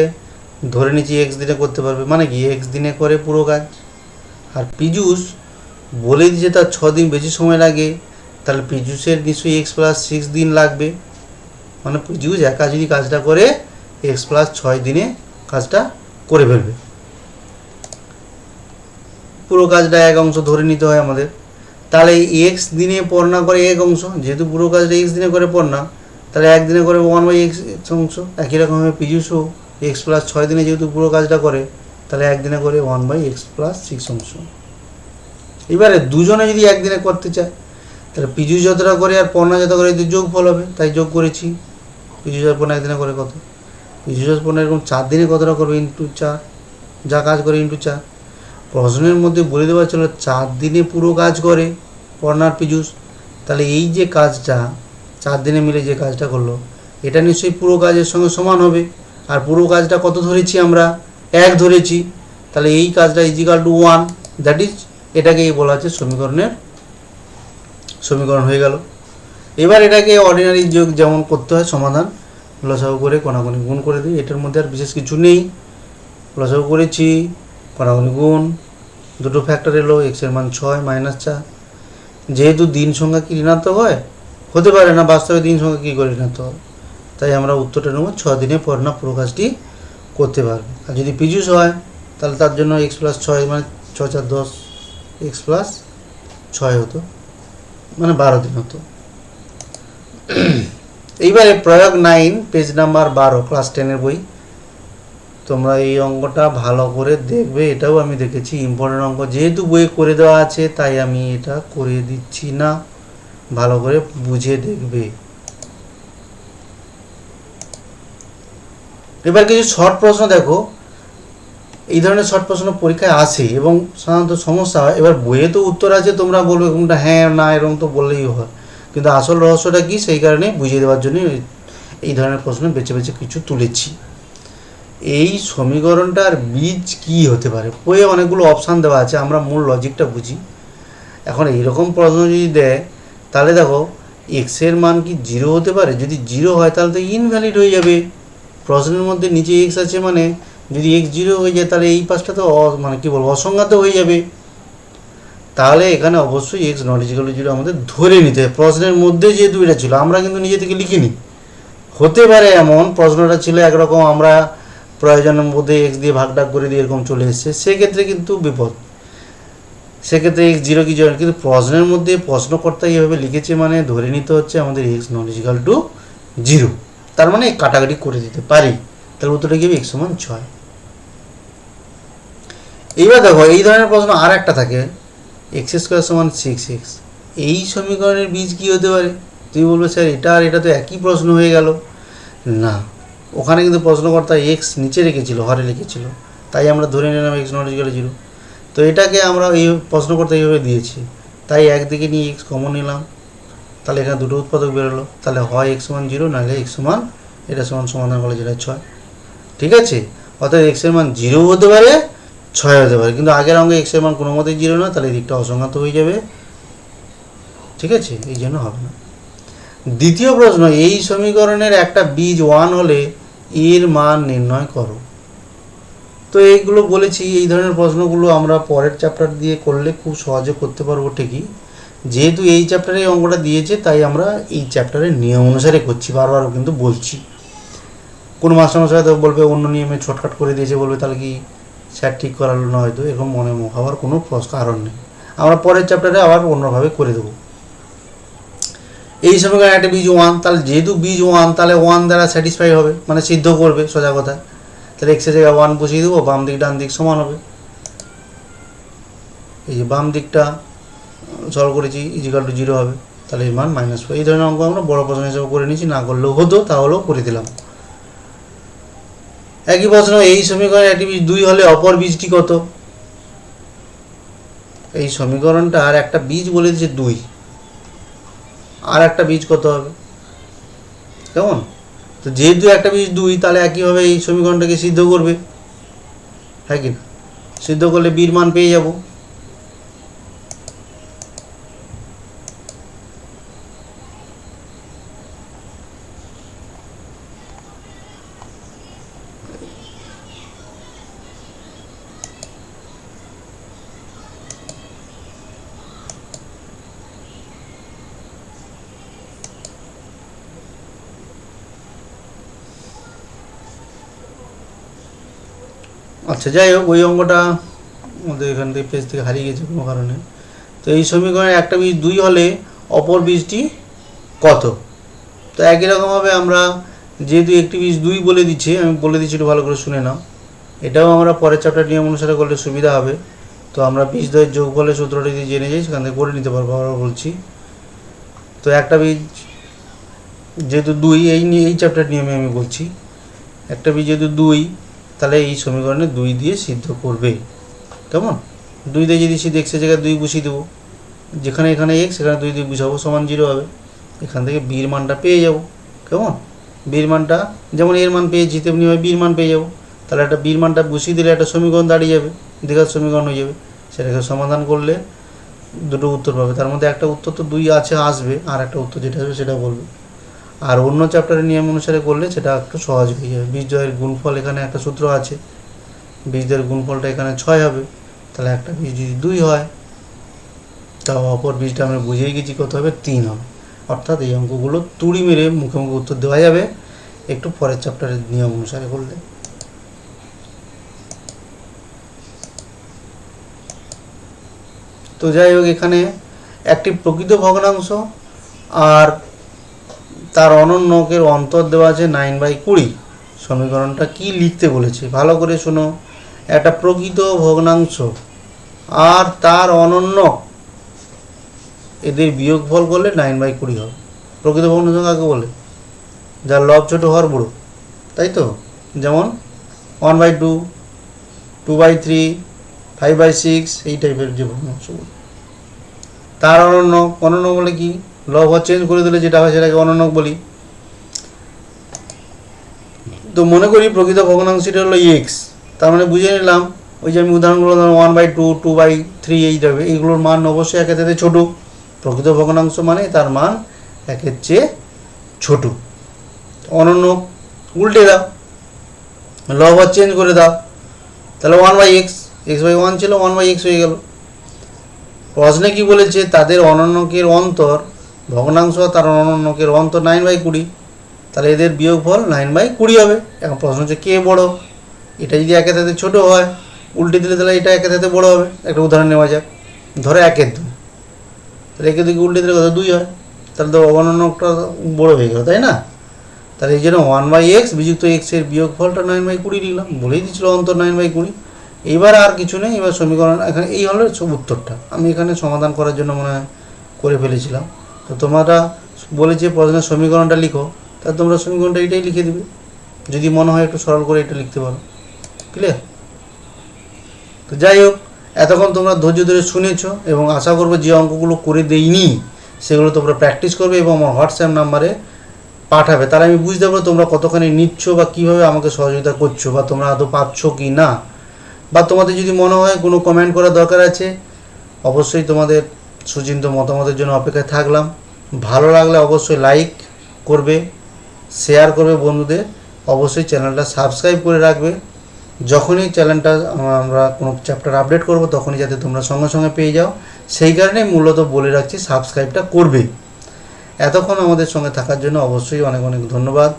ধরে নিচ্ছি এক্স দিনে করতে পারবে, মানে কি এক্স দিনে করে পুরো কাজ। আর পিজুস বলে দিচ্ছে তার 6 দিন বেশি সময় লাগে, তাহলে পিজুসের নিশ্চয়ই x+6 দিন লাগবে, মানে পিজুস একা যদি কাজটা করে x+6 দিনে কাজটা করে ফেলবে। পুরো কাজটা এক অংশ ধরে নিতে হয় আমাদের। তাহলে এক্স দিনে পড় না করে এক অংশ, যেহেতু পুরো কাজটা এক্স দিনে করে পড় না, তাহলে একদিনে করে 1/x অংশ। একই রকমভাবে পিজুসও এক্স প্লাস 6 দিনে যেহেতু পুরো কাজটা করে, তাহলে একদিনে করে 1/x প্লাস 6 অংশ। এবারে দুজনে যদি একদিনে করতে চায়, তাহলে পিজু যতটা করে আর পড়না যত করে যদি যোগফল হবে, তাই যোগ করেছি। পিজু যত পড়না একদিনে করে কত, পিজু যত পড়না এরকম 4 দিনে কতটা করবে, ইন্টু 4, যা কাজ করে ইন্টু 4। প্রশ্নের মধ্যে বলে দেওয়া ছিল 4 দিনে পুরো কাজ করে পড়নার পিজুস, তাহলে এই যে কাজটা 4 দিনে মিলে যে কাজটা করলো, এটা নিশ্চয়ই পুরো কাজের সঙ্গে সমান হবে। আর পুরো কাজটা কত ধরেছি আমরা, 1 ধরেছি, তাহলে এই কাজটা ইজিক্যাল টু 1, দ্যাট ইজ এটাকেই বলা হচ্ছে সমীকরণ হয়ে গেল। এবার এটাকে অর্ডিনারি যোগ যেমন করতে হয় সমাধান, লসাগু করে কোনাকুনি গুণ করে দিই। এটার মধ্যে আর বিশেষ কিছু নেই, লসাগু করেছি, কোনাকুনি গুণ, দুটো ফ্যাক্টর এলো, এক্সের মান 6 মাইনাস 4। যেহেতু দিন সংখ্যা কি ঋণাত্মক হয়, হতে পারে না, বাস্তবে দিন সংখ্যা কী করে ঋণাত্মক হয়, তাই আমরা উত্তরটা নেব 6 দিনে পড়না পুরো কাজটি করতে পারবে। আর যদি পিজুস হয়, তাহলে তার জন্য এক্স প্লাস 6 মানে 6 4 10, এক্স প্লাস 6 হতো, মানে 12 দিন হতো। এইবারে প্রয়োগ 9, পেজ নাম্বার 12, ক্লাস 10-এর বই। তোমরা এই অঙ্কটা ভালো করে দেখবে, এটাও আমি দেখেছি ইম্পর্টেন্ট অঙ্ক, যেহেতু বইয়ে করে দেওয়া আছে তাই আমি এটা করে দিচ্ছি না, ভালো করে বুঝে দেখবে। এবার কিছু শর্ট প্রশ্ন দেখো, এই ধরনের শর্ট প্রশ্ন পরীক্ষায় আসে এবং সাধারণত সমস্যা হয়। এবার বইয়ে তো উত্তর আছে, তোমরা বলবে কোনটা হ্যাঁ না এরকম তো বললেই হয়, কিন্তু আসল রহস্যটা কি সেই কারণে বুঝিয়ে দেওয়ার জন্য এই ধরনের প্রশ্ন বেছে বেছে কিছু তুলেছি। এই সমীকরণটার বীজ কি হতে পারে, বইয়ে অনেকগুলো অপশান দেওয়া আছে, আমরা মূল লজিকটা বুঝি। এখন এইরকম প্রশ্ন যদি দেয়, তাহলে দেখো এক্সের মান কি 0 হতে পারে, যদি 0 হয় তাহলে তো ইনভ্যালিড হয়ে যাবে। প্রশ্নের মধ্যে নিচে এক্স আছে, মানে যদি এক্স 0 হয়ে যায় তাহলে এই পাশটা তো মানে কী বলবো, অসংজ্ঞাত হয়ে যাবে। তাহলে এখানে অবশ্যই এক্স নট ইকুয়াল টু 0 আমাদের ধরে নিতে হবে। প্রশ্নের মধ্যে যেহেতু এটা ছিল, আমরা কিন্তু নিজে থেকে লিখিনি। হতে পারে এমন প্রশ্নটা ছিল একরকম, আমরা প্রয়োজনের মধ্যে এক্স দিয়ে ভাগ ডাক করে দিয়ে এরকম চলে এসছে, সেক্ষেত্রে কিন্তু বিপদ, সেক্ষেত্রে এক্স 0 কি 0, কিন্তু প্রশ্নের মধ্যে প্রশ্নকর্তা এইভাবে লিখেছে মানে ধরে নিতে হচ্ছে আমাদের এক্স নট ইকুয়াল টু 0, তার মানে কাটাকাটি করে দিতে পারি। তাহলে উত্তরটা কি হবে, এক্স সমান 6। এইবার দেখো এই ধরনের প্রশ্ন আর একটা থাকে, এক্স স্কোয়ার সমান 6x, এই সমীকরণের বীজ কী হতে পারে। তুমি বলবে স্যার এটা আর এটা তো একই প্রশ্ন হয়ে গেল, না, ওখানে কিন্তু প্রশ্নকর্তা এক্স নিচে রেখেছিল, হরে লিখেছিল, তাই আমরা ধরে নিলাম এক্স নট ইকুয়াল টু 0। তো এটাকে আমরা এই প্রশ্নকর্তা এইভাবে দিয়েছি, তাই একদিকে নিয়ে এক্স কমন নিলাম, তাহলে এখানে দুটো উৎপাদক বেরোলো, তাহলে হয় এক্স সমান 0, নাহলে এক্স সমান এটা সমাধান করলে যেটা 6। ঠিক আছে, অর্থাৎ এক্সের মান 0 হতে পারে, 6 হতে পারে, কিন্তু আগের অঙ্গে এক্সের মান কোনো মতেই 0 না, তাহলে এই দিকটা অসংজ্ঞাত হয়ে যাবে। ঠিক আছে, এই জন্য হবে না। দ্বিতীয় প্রশ্ন, এই সমীকরণের একটা বীজ 1 হলে এর মান নির্ণয় করো। তো এইগুলো বলেছি, এই ধরনের প্রশ্নগুলো আমরা পরের চ্যাপ্টার দিয়ে করলে খুব সহজে করতে পারবো ঠিকই। যেহেতু এই চ্যাপ্টারে এই অঙ্কটা দিয়েছে, তাই আমরা এই চ্যাপ্টারের নিয়ম অনুসারে করছি, বারবার কিন্তু বলছি। কোনো মাস্টারমশাই হয়তো বলবে অন্য নিয়মে শর্টকাট করে দিয়েছে, বলবে তাহলে কি স্যার ঠিক করালো না, হয়তো এরকম মনে হওয়ার কোনো কারণ নেই, আমরা পরের চ্যাপ্টারে আবার অন্যভাবে করে দেবো। এই সমীকরণে একটা বীজ 1, তাহলে যেহেতু বীজ 1, তাহলে 1 দ্বারা স্যাটিসফাই হবে, মানে সিদ্ধ করবে, সোজা কথা। তাহলে এক্সের জায়গায় 1 বসিয়ে দেবো, বাম দিক ডান দিক সমান হবে। এই যে বাম দিকটা সলভ করেছি, ইজিক্যাল টু 0 হবে, তাহলে এই মান -4। এই ধরনের অঙ্ক আমরা বড় প্রশ্ন হিসেবে করে নিয়েছি, না করলেও হতো, তাহলেও করে দিলাম। একই প্রশ্ন, এই সমীকরণে একটি বীজ 2 হলে অপর বীজটি কত। এই সমীকরণটা আর একটা বীজ বলে দিচ্ছে 2, আর একটা বীজ কত হবে, কেমন? তো যেহেতু একটা বীজ 2, তাহলে একইভাবে এই সমীকরণটাকে সিদ্ধ করবে, হ্যাঁ কি না? সিদ্ধ করলে বীর মান পেয়ে যাব। আচ্ছা, যাই হোক, ওই অঙ্কটা আমাদের এখান থেকে পেজ থেকে হারিয়ে গেছে কোনো কারণে। তো এই সমীকরণে একটা বীজ 2 হলে অপর বীজটি কত? তো একই রকমভাবে আমরা যেহেতু একটি বীজ 2 বলে দিচ্ছে, আমি বলে দিচ্ছি একটু ভালো করে শুনে নাও। এটাও আমরা পরের চ্যাপ্টার নিয়ম অনুসারে করলে সুবিধা হবে। তো আমরা বীজদ্বয়ের যোগফলের সূত্রটি যদি জেনে যাই সেখান থেকে করে নিতে পারবো। আবার বলছি, তো একটা বীজ যেহেতু 2, এই চ্যাপ্টার নিয়মে আমি বলছি, একটা বীজ যেহেতু 2, তাহলে এই সমীকরণে 2 দিয়ে সিদ্ধ করবে। কেমন? 2 দিয়ে যদি সিদ্ধ এক্সের জায়গায় 2 বসিয়ে দেবো, যেখানে এখানে এক্স সেখানে 2 দিয়ে বসাবো, সমান 0 হবে। এখান থেকে বির মানটা পেয়ে যাব। কেমন? বির মানটা যেমন এর মান পেয়েছি তেমনি হয় বির মান পেয়ে যাব। তাহলে একটা বির মানটা বসিয়ে দিলে একটা সমীকরণ দাঁড়িয়ে যাবে, দ্বিঘাত সমীকরণ হয়ে যাবে। সেটাকে সমাধান করলে দুটো উত্তর পাবে। তার মধ্যে একটা উত্তর তো 2 আছে, আসবে, আর একটা উত্তর যেটা আসবে সেটা বলবে। আর অন্য চ্যাপ্টারের নিয়ম অনুসারে করলে সেটা একটু সহজ হয়ে যাবে। বীজদ্বয়ের গুণফল এখানে একটা সূত্র আছে, বীজদ্বয়ের গুণফলটা এখানে 6 হবে। তাহলে একটা বীজ যদি 2 হয়, তাও অপর বীজটা আমরা বুঝেই গেছি কত হবে, 3 হবে। অর্থাৎ এই অঙ্কগুলো তুড়ি মেরে মুখে মুখে উত্তর দেওয়া যাবে একটু পরের চ্যাপ্টারের নিয়ম অনুসারে করলে। তো যাই হোক, এখানে একটি প্রকৃত ভগ্নাংশ আর তার অনন্যকের অন্তর দেওয়া আছে 9/20। সমীকরণটা কি লিখতে বলেছে ভালো করে শোনো। একটা প্রকৃত ভগ্নাংশ আর তার অনন্যক, এদের বিয়োগফল করলে 9/20 হবে। প্রকৃত ভগ্নাংশ কাকে বলে? যার লব ছোট হর বড়, তাই তো? যেমন 1/2, 2/3, 5/6, এই টাইপের যে ভগ্নাংশগুলো। তার অনন্যক, অনন্যক বলে কি? লব হর চেঞ্জ করে দিলে যেটা হয় সেটাকে অনন্যক বলি। তো মনে করি প্রকৃত ভগ্নাংশটা হলো এক্স, তার মানে বুঝে নিলাম ওই যে আমি উদাহরণগুলো ধরুন 1/2, 2/3 এই যাবে, এইগুলোর মান অবশ্যই একের থেকে ছোটো। প্রকৃত ভগ্নাংশ মানে তার মান একের চেয়ে ছোট। অনন্যক উল্টে দাও, লব হর চেঞ্জ করে দাও, তাহলে 1/x, x/1 ছিল 1/x হয়ে গেল। প্রশ্নে কি বলেছে? তাদের অনন্যকের অন্তর, ভগ্নাংশ তার অনন্যকের অন্তর 9/20, তাহলে এদের বিয়োগফল 9/20 হবে। এখন প্রশ্ন হচ্ছে কে বড়? এটা যদি একের থেকে ছোটো হয়, উল্টে দিলে তাহলে এটা একের থেকে বড় হবে। একটা উদাহরণ নেওয়া যাক, ধরো 1/2, তাহলে একে দিকে উল্টে দিলে কত? 2 হয়। তাহলে তো অনন্যকটা বড় হয়ে গেল, তাই না? তাহলে এই জন্য 1/x বিযুক্ত এক্সের বিয়োগফলটা 9/20 লিখলাম, বলেই দিচ্ছিল অন্তর 9/20। এইবার আর কিছু নেই, এবার সমীকরণ এখানে এই হলো উত্তরটা। আমি এখানে সমাধান করার জন্য মনে হয় করে ফেলেছিলাম। তো তোমরা বলেছে প্রশ্নের সমীকরণটা লিখো, তাহলে তোমরা সমীকরণটা এটাই লিখে দেবে। যদি মনে হয় একটু সরল করে এটা লিখতে পারো। ক্লিয়ার? তো যাই হোক, এতক্ষণ তোমরা ধৈর্য ধরে শুনেছো এবং আশা করবো যে অঙ্কগুলো করে দেইনি সেগুলো তোমরা প্র্যাকটিস করবে এবং আমার হোয়াটসঅ্যাপ নাম্বারে পাঠাবে। তাহলে আমি বুঝতে পারবো তোমরা কতখানি নিচ্ছ বা কীভাবে আমাকে সহযোগিতা করছো, বা তোমরা আদৌ পাচ্ছ কি না। বা তোমাদের যদি মনে হয় কোনো কমেন্ট করার দরকার আছে, অবশ্যই তোমাদের সুচিন্তিত মতামতের জন্য অপেক্ষায় থাকলাম। ভালো লাগলে অবশ্যই লাইক করবে, শেয়ার করবে বন্ধুদের, অবশ্যই চ্যানেলটা সাবস্ক্রাইব করে রাখবে। যখনই চ্যানেলটা আমরা কোনো চ্যাপ্টার আপডেট করব তখনই যাতে তোমরা সঙ্গে সঙ্গে পেয়ে যাও, সেই কারণে মূলত বলে রাখছি সাবস্ক্রাইবটা করবে। এতক্ষণ আমাদের সঙ্গে থাকার জন্য অবশ্যই অনেক অনেক ধন্যবাদ।